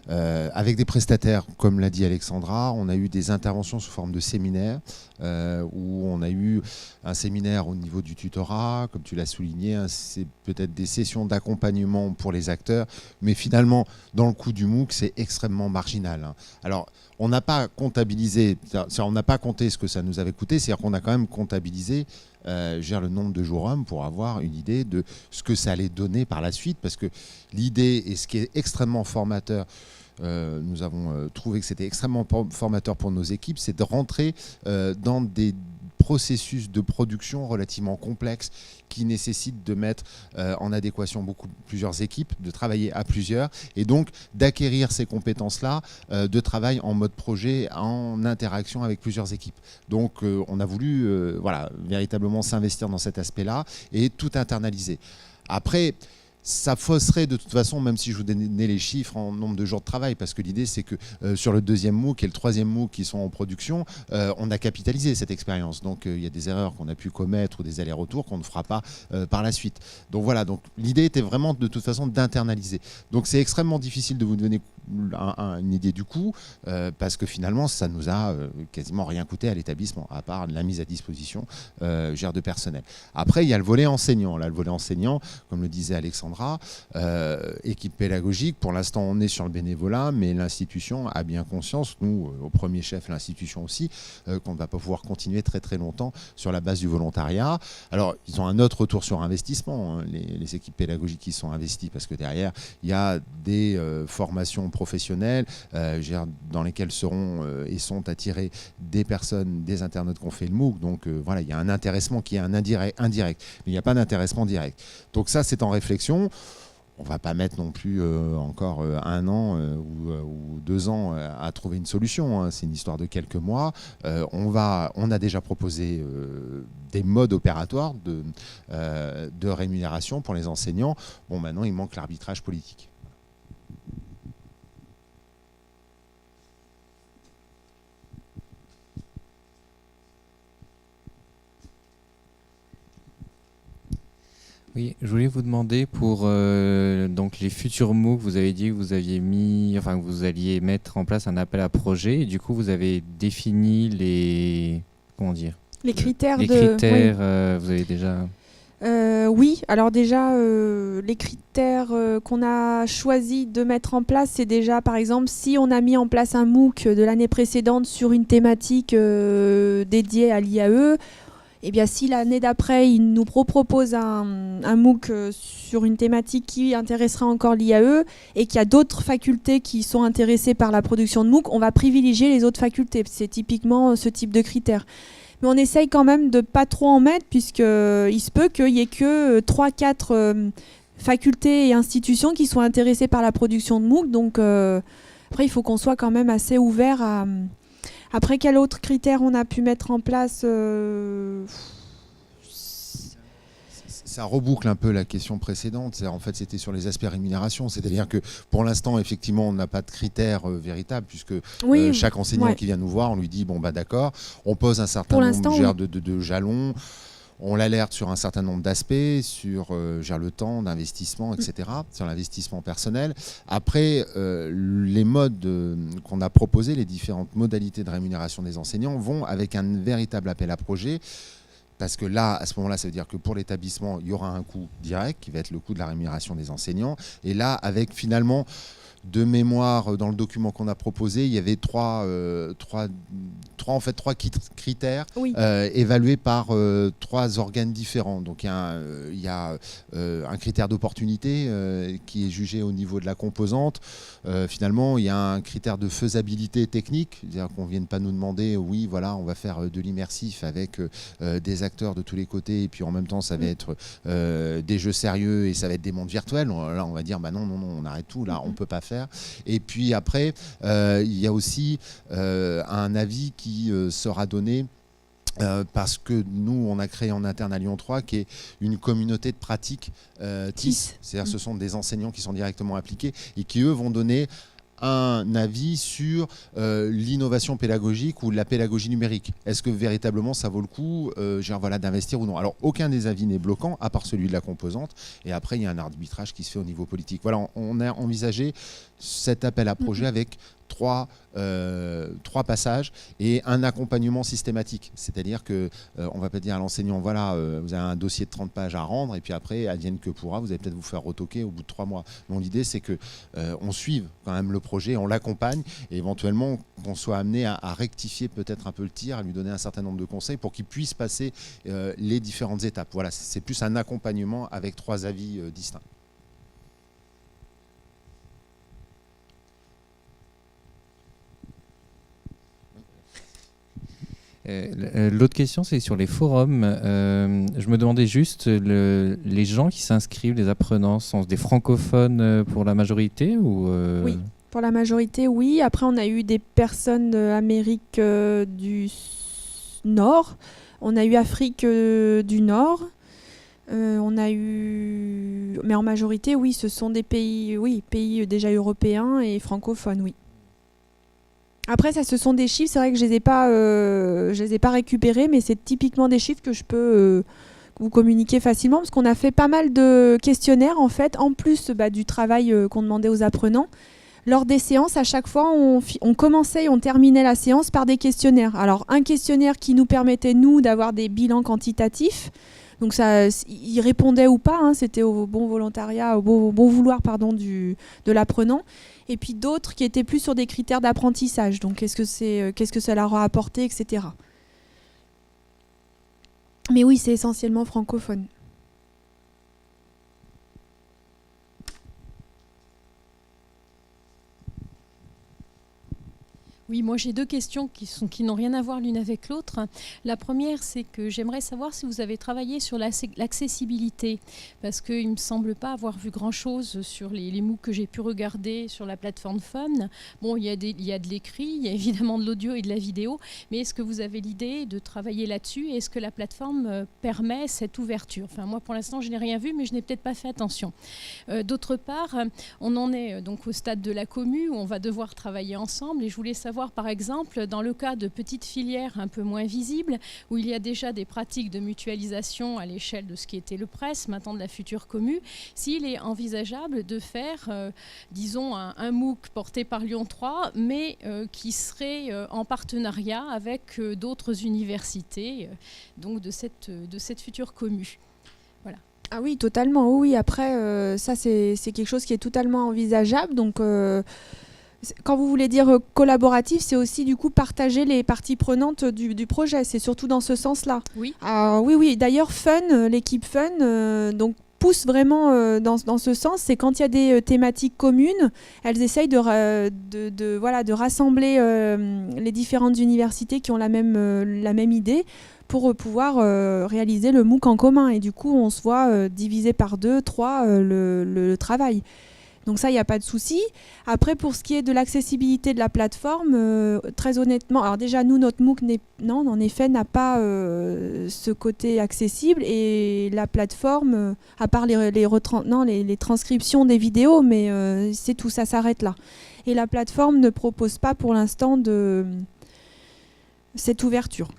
S1: Avec des prestataires, comme l'a dit Alexandra, on a eu des interventions sous forme de séminaires où on a eu un séminaire au niveau du tutorat, comme tu l'as souligné, c'est peut-être des sessions d'accompagnement pour les acteurs, mais finalement, dans le coût du MOOC, c'est extrêmement marginal. Alors, on n'a pas comptabilisé, on n'a pas compté ce que ça nous avait coûté, c'est-à-dire qu'on a quand même comptabilisé le nombre de jours hommes pour avoir une idée de ce que ça allait donner par la suite, parce que l'idée, et ce qui est extrêmement formateur, nous avons trouvé que c'était extrêmement formateur pour nos équipes, c'est de rentrer dans des processus de production relativement complexes qui nécessitent de mettre en adéquation plusieurs équipes, de travailler à plusieurs et donc d'acquérir ces compétences-là de travail en mode projet, en interaction avec plusieurs équipes. Donc on a voulu véritablement s'investir dans cet aspect-là et tout internaliser. Après, ça fausserait de toute façon, même si je vous donnais les chiffres en nombre de jours de travail, parce que l'idée c'est que sur le deuxième MOOC et le troisième MOOC qui sont en production, on a capitalisé cette expérience. Donc il y a des erreurs qu'on a pu commettre ou des allers-retours qu'on ne fera pas par la suite. Donc voilà, donc l'idée était vraiment de toute façon d'internaliser. Donc c'est extrêmement difficile de vous donner une idée du coût, parce que finalement ça nous a quasiment rien coûté à l'établissement, à part la mise à disposition de personnel. Après il y a le volet enseignant. Là, le volet enseignant, comme le disait Alexandra, équipe pédagogique, pour l'instant on est sur le bénévolat, mais l'institution a bien conscience, nous au premier chef l'institution aussi, qu'on ne va pas pouvoir continuer très très longtemps sur la base du volontariat. Alors ils ont un autre retour sur investissement, les équipes pédagogiques qui sont investies, parce que derrière il y a des formations professionnels, dans lesquels seront et sont attirés des personnes, des internautes qui ont fait le MOOC. Donc voilà, il y a un intéressement qui est un indirect, mais il n'y a pas d'intéressement direct. Donc ça, c'est en réflexion. On ne va pas mettre non plus encore 1 an ou 2 ans à trouver une solution, hein. C'est une histoire de quelques mois. On a déjà proposé des modes opératoires de rémunération pour les enseignants. Bon, maintenant, il manque l'arbitrage politique.
S8: Oui, je voulais vous demander pour donc les futurs MOOC, vous avez dit que vous aviez que vous alliez mettre en place un appel à projet et du coup vous avez défini les
S4: critères.
S8: Oui. Vous avez déjà.
S4: Oui, alors déjà les critères qu'on a choisi de mettre en place, c'est déjà par exemple si on a mis en place un MOOC de l'année précédente sur une thématique dédiée à l'IAE. Eh bien, si l'année d'après, il nous propose un MOOC sur une thématique qui intéressera encore l'IAE et qu'il y a d'autres facultés qui sont intéressées par la production de MOOC, on va privilégier les autres facultés. C'est typiquement ce type de critères. Mais on essaye quand même de ne pas trop en mettre puisqu'il se peut qu'il n'y ait que 3-4 facultés et institutions qui soient intéressées par la production de MOOC. Donc après, il faut qu'on soit quand même assez ouvert à... Après, quel autre critère on a pu mettre en place
S1: Ça reboucle un peu la question précédente. En fait, c'était sur les aspects rémunération. C'est-à-dire que pour l'instant, effectivement, on n'a pas de critères véritables puisque chaque enseignant qui vient nous voir, on lui dit bon, bah d'accord, on pose un certain nombre de jalons. On l'alerte sur un certain nombre d'aspects, sur le temps d'investissement, etc., sur l'investissement personnel. Après, les modes qu'on a proposés, les différentes modalités de rémunération des enseignants vont avec un véritable appel à projet. Parce que là, à ce moment-là, ça veut dire que pour l'établissement, il y aura un coût direct qui va être le coût de la rémunération des enseignants. Et là, avec finalement... De mémoire, dans le document qu'on a proposé, il y avait trois critères évalués par 3 organes différents. Donc il y a un critère d'opportunité qui est jugé au niveau de la composante. Finalement, il y a un critère de faisabilité technique, c'est-à-dire qu'on ne vienne pas nous demander, oui, voilà, on va faire de l'immersif avec des acteurs de tous les côtés, et puis en même temps, ça va être des jeux sérieux et ça va être des mondes virtuels. Là, on va dire, bah non, on arrête tout, là, on ne peut pas faire. Et puis après, il y a aussi un avis qui sera donné parce que nous, on a créé en interne à Lyon 3 qui est une communauté de pratique TIS. C'est-à-dire ce sont des enseignants qui sont directement appliqués et qui, eux, vont donner un avis sur l'innovation pédagogique ou la pédagogie numérique. Est-ce que véritablement ça vaut le coup d'investir ou non? Alors aucun des avis n'est bloquant à part celui de la composante, et après il y a un arbitrage qui se fait au niveau politique. Voilà, on a envisagé cet appel à projet avec 3 passages et un accompagnement systématique. C'est-à-dire qu'on ne va pas dire à l'enseignant, voilà, vous avez un dossier de 30 pages à rendre et puis après, advienne que pourra, vous allez peut-être vous faire retoquer au bout de 3 mois. Donc l'idée, c'est qu'on suive quand même le projet, on l'accompagne et éventuellement qu'on soit amené à rectifier peut-être un peu le tir, à lui donner un certain nombre de conseils pour qu'il puisse passer les différentes étapes. Voilà, c'est plus un accompagnement avec 3 avis distincts.
S8: L'autre question, c'est sur les forums. Je me demandais juste, les gens qui s'inscrivent, les apprenants, sont des francophones pour la majorité ou
S4: Oui, pour la majorité, oui. Après, on a eu des personnes d'Amérique du Nord. On a eu Afrique du Nord. On a eu... Mais en majorité, oui, ce sont des pays déjà européens et francophones, oui. Après, ça, ce sont des chiffres, c'est vrai que je les ai pas récupérés, mais c'est typiquement des chiffres que je peux vous communiquer facilement, parce qu'on a fait pas mal de questionnaires, en fait, en plus du travail qu'on demandait aux apprenants. Lors des séances, à chaque fois, on commençait et on terminait la séance par des questionnaires. Alors, un questionnaire qui nous permettait, nous, d'avoir des bilans quantitatifs. Donc, ça, ils répondaient ou pas, hein, c'était au bon volontariat, au bon vouloir de l'apprenant. Et puis d'autres qui étaient plus sur des critères d'apprentissage. Donc, qu'est-ce que ça leur a apporté, etc. Mais oui, c'est essentiellement francophone.
S9: Oui, moi j'ai deux questions qui n'ont rien à voir l'une avec l'autre. La première, c'est que j'aimerais savoir si vous avez travaillé sur l'accessibilité, parce qu'il ne me semble pas avoir vu grand-chose sur les MOOC que j'ai pu regarder sur la plateforme Fun. Bon, il y a de l'écrit, il y a évidemment de l'audio et de la vidéo, mais est-ce que vous avez l'idée de travailler là-dessus? Est-ce que la plateforme permet cette ouverture? Enfin, moi pour l'instant, je n'ai rien vu, mais je n'ai peut-être pas fait attention. D'autre part, on en est donc au stade de la commu où on va devoir travailler ensemble, et je voulais savoir par exemple, dans le cas de petites filières un peu moins visibles, où il y a déjà des pratiques de mutualisation à l'échelle de ce qui était le presse, maintenant de la future commu, s'il est envisageable de faire, disons, un MOOC porté par Lyon 3, mais qui serait en partenariat avec d'autres universités, donc de cette future commu. Voilà.
S4: Ah oui, totalement. Oui, après, ça, c'est quelque chose qui est totalement envisageable. Donc, quand vous voulez dire collaboratif, c'est aussi du coup partager les parties prenantes du projet. C'est surtout dans ce sens-là.
S9: Oui.
S4: Oui. D'ailleurs, Fun, l'équipe Fun, donc pousse vraiment dans ce sens. C'est quand il y a des thématiques communes, elles essayent de rassembler les différentes universités qui ont la même idée pour pouvoir réaliser le MOOC en commun. Et du coup, on se voit diviser par 2, 3 le travail. Donc ça, il n'y a pas de souci. Après, pour ce qui est de l'accessibilité de la plateforme, très honnêtement, alors déjà, nous, notre MOOC, en effet, n'a pas ce côté accessible. Et la plateforme, à part les transcriptions des vidéos, mais c'est tout, ça s'arrête là. Et la plateforme ne propose pas pour l'instant cette ouverture.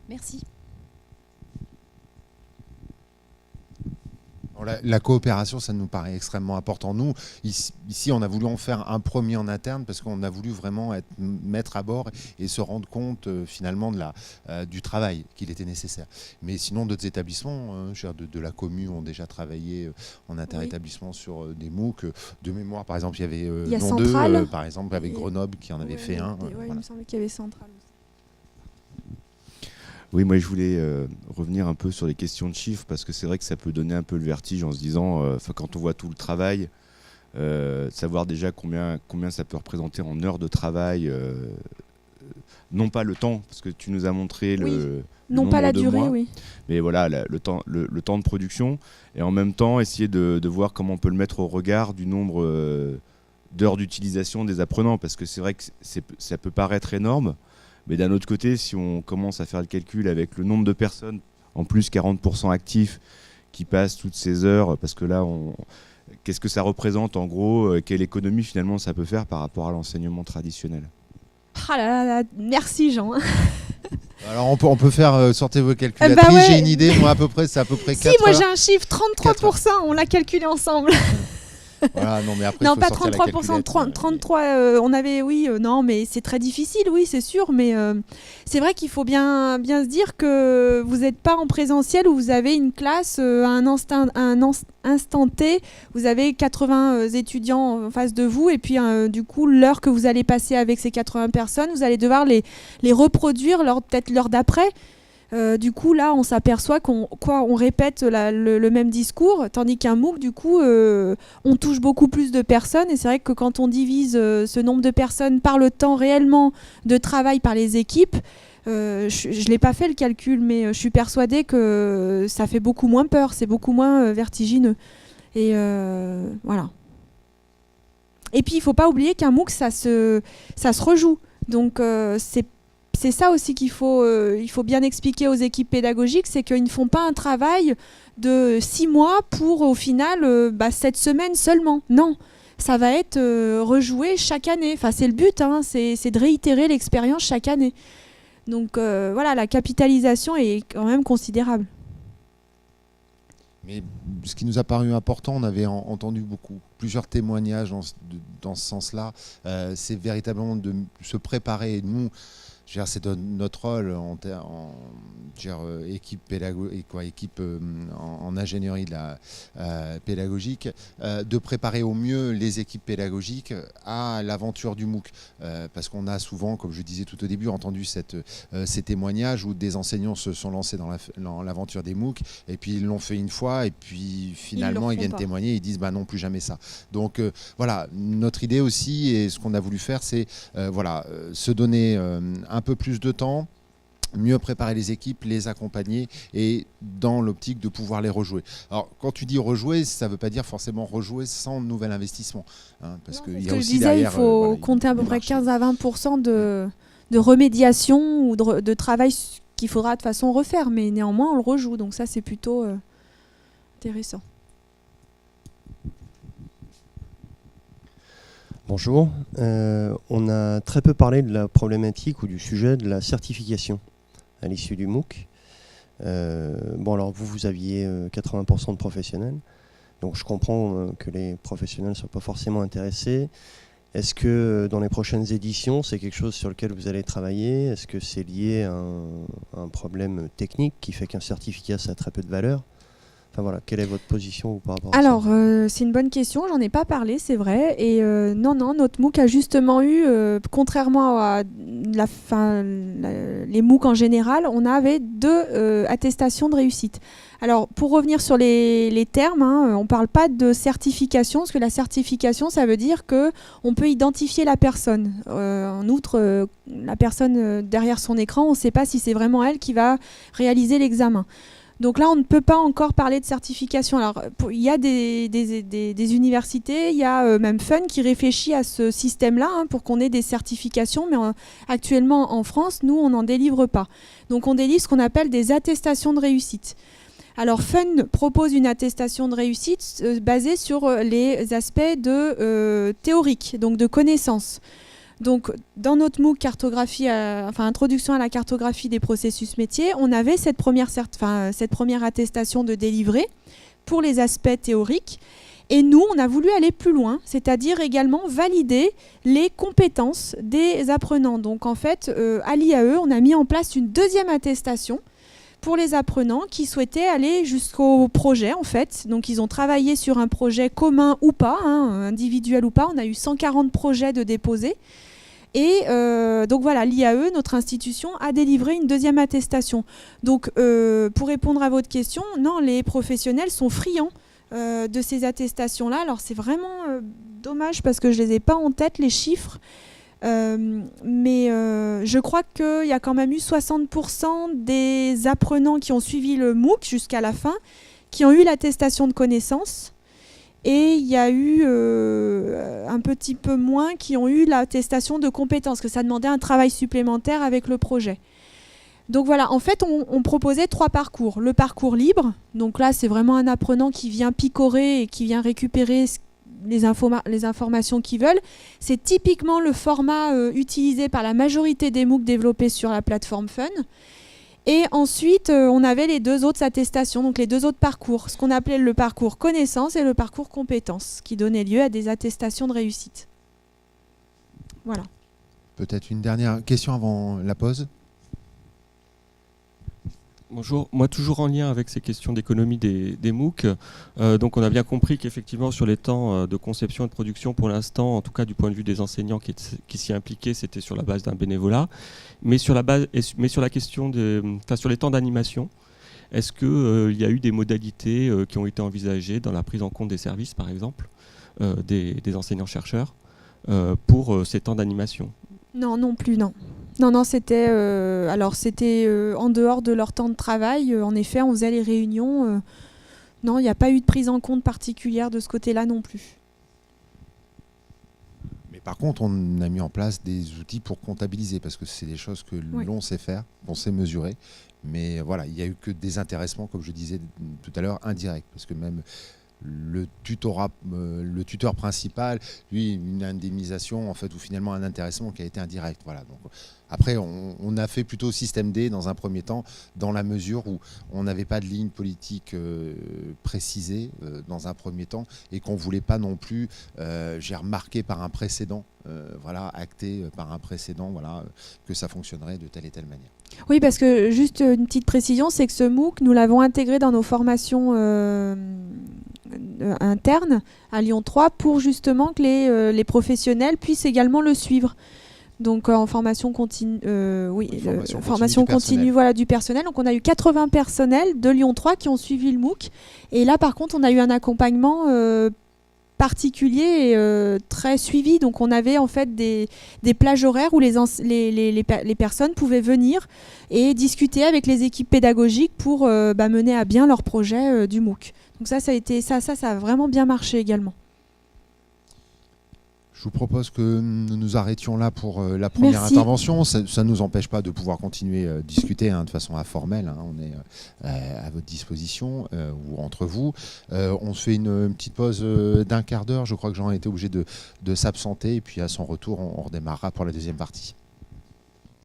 S9: Merci.
S1: La coopération, ça nous paraît extrêmement important. Nous, ici, on a voulu en faire un premier en interne parce qu'on a voulu vraiment mettre à bord et se rendre compte finalement du travail qu'il était nécessaire. Mais sinon, d'autres établissements de la commu ont déjà travaillé en interétablissement sur des MOOC. De mémoire, par exemple, il y avait
S4: Lyon 2,
S1: par exemple, avec Grenoble qui en avait fait un.
S4: Voilà. Il me semblait qu'il y avait Centrale aussi.
S3: Oui, moi je voulais revenir un peu sur les questions de chiffres parce que c'est vrai que ça peut donner un peu le vertige en se disant, quand on voit tout le travail, savoir déjà combien ça peut représenter en heures de travail, non pas le temps, parce que tu nous as montré le
S4: non pas la durée,
S3: mois,
S4: oui.
S3: mais voilà le temps de production, et en même temps essayer de voir comment on peut le mettre au regard du nombre d'heures d'utilisation des apprenants, parce que c'est vrai que ça peut paraître énorme. Mais d'un autre côté, si on commence à faire le calcul avec le nombre de personnes, en plus 40% actifs, qui passent toutes ces heures, parce que là, qu'est-ce que ça représente en gros, quelle économie finalement ça peut faire par rapport à l'enseignement traditionnel?
S4: Ah là, merci Jean.
S1: Alors on peut faire sortir vos calculatrices,
S4: ouais.
S1: J'ai une idée, moi c'est à peu près 4
S4: Si, moi
S1: heures.
S4: j'ai un chiffre, 33%, on l'a calculé ensemble.
S1: Voilà, non, mais après,
S4: non, pas 33%, 33%. On avait, non, mais c'est très difficile, oui, c'est sûr. Mais c'est vrai qu'il faut bien se dire que vous n'êtes pas en présentiel où vous avez une classe à un instant T. Vous avez 80 étudiants en face de vous. Et puis, du coup, l'heure que vous allez passer avec ces 80 personnes, vous allez devoir les reproduire, peut-être l'heure d'après. Du coup, là, on s'aperçoit qu'on répète le même discours, tandis qu'un MOOC, du coup, on touche beaucoup plus de personnes. Et c'est vrai que quand on divise ce nombre de personnes par le temps réellement de travail par les équipes, je ne l'ai pas fait le calcul, mais je suis persuadée que ça fait beaucoup moins peur, c'est beaucoup moins vertigineux. Et voilà. Et puis, il ne faut pas oublier qu'un MOOC, ça se rejoue. Donc, c'est ça aussi qu'il faut bien expliquer aux équipes pédagogiques, c'est qu'ils ne font pas un travail de 6 mois pour, au final, 7 semaines seulement. Non, ça va être rejoué chaque année. Enfin, c'est le but, hein, c'est de réitérer l'expérience chaque année. Donc voilà, la capitalisation est quand même considérable.
S1: Mais ce qui nous a paru important, on avait entendu plusieurs témoignages dans ce sens-là, c'est véritablement de se préparer. Nous, c'est notre rôle en équipe pédagogique, équipe en ingénierie pédagogique, de préparer au mieux les équipes pédagogiques à l'aventure du MOOC. Parce qu'on a souvent, comme je disais tout au début, entendu ces témoignages où des enseignants se sont lancés dans l'aventure des MOOC et puis ils l'ont fait une fois et puis finalement ils viennent témoigner, ils disent non, plus jamais ça. Donc voilà, notre idée aussi et ce qu'on a voulu faire, c'est se donner un peu plus de temps, mieux préparer les équipes, les accompagner et dans l'optique de pouvoir les rejouer. Alors quand tu dis rejouer, ça ne veut pas dire forcément rejouer sans nouvel investissement. Parce que il y a aussi derrière,
S4: il faut compter à peu près 15 à 20% de remédiation ou de travail qu'il faudra de façon refaire, mais néanmoins on le rejoue, donc ça c'est plutôt intéressant.
S10: Bonjour, on a très peu parlé de la problématique ou du sujet de la certification à l'issue du MOOC. Alors vous aviez 80% de professionnels, donc je comprends que les professionnels ne soient pas forcément intéressés. Est-ce que dans les prochaines éditions, c'est quelque chose sur lequel vous allez travailler? Est-ce que c'est lié à un problème technique qui fait qu'un certificat, ça a très peu de valeur? Enfin voilà, quelle est votre position par rapport à ça? Alors,
S4: c'est une bonne question, j'en ai pas parlé, c'est vrai. Et non, notre MOOC a justement eu, contrairement à les MOOC en général, on avait 2 attestations de réussite. Alors, pour revenir sur les termes, on ne parle pas de certification, parce que la certification, ça veut dire qu'on peut identifier la personne. En outre, la personne derrière son écran, on ne sait pas si c'est vraiment elle qui va réaliser l'examen. Donc là, on ne peut pas encore parler de certification. Alors, il y a des universités, il y a même Fun qui réfléchit à ce système-là pour qu'on ait des certifications, mais actuellement en France, nous, on n'en délivre pas. Donc on délivre ce qu'on appelle des attestations de réussite. Alors Fun propose une attestation de réussite basée sur les aspects théoriques, donc de connaissances. Donc, dans notre MOOC introduction à la cartographie des processus métiers, on avait cette première attestation de délivrée pour les aspects théoriques. Et nous, on a voulu aller plus loin, c'est-à-dire également valider les compétences des apprenants. Donc, en fait, à l'IAE, on a mis en place une deuxième attestation pour les apprenants qui souhaitaient aller jusqu'au projet, en fait. Donc, ils ont travaillé sur un projet commun ou pas, individuel ou pas. On a eu 140 projets de déposés. Et donc voilà, l'IAE, notre institution, a délivré une deuxième attestation. Donc pour répondre à votre question, non, les professionnels sont friands de ces attestations-là. Alors c'est vraiment dommage parce que je ne les ai pas en tête, les chiffres. Mais je crois qu'il y a quand même eu 60% des apprenants qui ont suivi le MOOC jusqu'à la fin, qui ont eu l'attestation de connaissances. Et il y a eu un petit peu moins qui ont eu l'attestation de compétences, que ça demandait un travail supplémentaire avec le projet. Donc voilà, en fait, on proposait 3 parcours. Le parcours libre, donc là, c'est vraiment un apprenant qui vient picorer et qui vient récupérer les informations qu'ils veulent. C'est typiquement le format utilisé par la majorité des MOOC développés sur la plateforme Fun. Et ensuite, on avait les 2 autres attestations, donc les 2 autres parcours, ce qu'on appelait le parcours connaissances et le parcours compétences, qui donnaient lieu à des attestations de réussite. Voilà.
S1: Peut-être une dernière question avant la pause.
S11: Bonjour, moi toujours en lien avec ces questions d'économie des MOOC. Donc on a bien compris qu'effectivement sur les temps de conception et de production, pour l'instant, en tout cas du point de vue des enseignants qui s'y impliquaient, c'était sur la base d'un bénévolat. Mais sur la question sur les temps d'animation, est-ce qu'il y a eu des modalités qui ont été envisagées dans la prise en compte des services, par exemple, des enseignants-chercheurs pour ces temps d'animation?
S4: Non, non plus, non. Non, c'était en dehors de leur temps de travail. En effet, on faisait les réunions. Non, il n'y a pas eu de prise en compte particulière de ce côté-là non plus.
S1: Mais par contre, on a mis en place des outils pour comptabiliser, parce que c'est des choses que l'on sait faire, on sait mesurer. Mais voilà, il n'y a eu que des intéressements, comme je disais tout à l'heure, indirects. Parce que même le tuteur principal, lui, une indemnisation en fait, ou finalement un intéressement qui a été indirect. Voilà. Donc, après, on a fait plutôt système D dans un premier temps, dans la mesure où on n'avait pas de ligne politique précisée dans un premier temps, et qu'on ne voulait pas non plus, j'ai remarqué par un précédent, acté par un précédent, que ça fonctionnerait de telle et telle manière.
S4: Oui, parce que juste une petite précision, c'est que ce MOOC, nous l'avons intégré dans nos formations internes à Lyon 3 pour justement que les professionnels puissent également le suivre. Donc en formation continue, formation continue du personnel. Donc on a eu 80 personnels de Lyon 3 qui ont suivi le MOOC. Et là par contre on a eu un accompagnement particulier et très suivi. Donc on avait en fait des plages horaires où les personnes pouvaient venir et discuter avec les équipes pédagogiques pour mener à bien leur projet du MOOC. Donc ça a vraiment bien marché également.
S1: Je vous propose que nous nous arrêtions là pour la première intervention. Ça ne nous empêche pas de pouvoir continuer à discuter de façon informelle. On est à votre disposition ou entre vous. On se fait une petite pause d'1 quart d'heure. Je crois que Jean a été obligé de s'absenter. Et puis à son retour, on redémarrera pour la deuxième partie.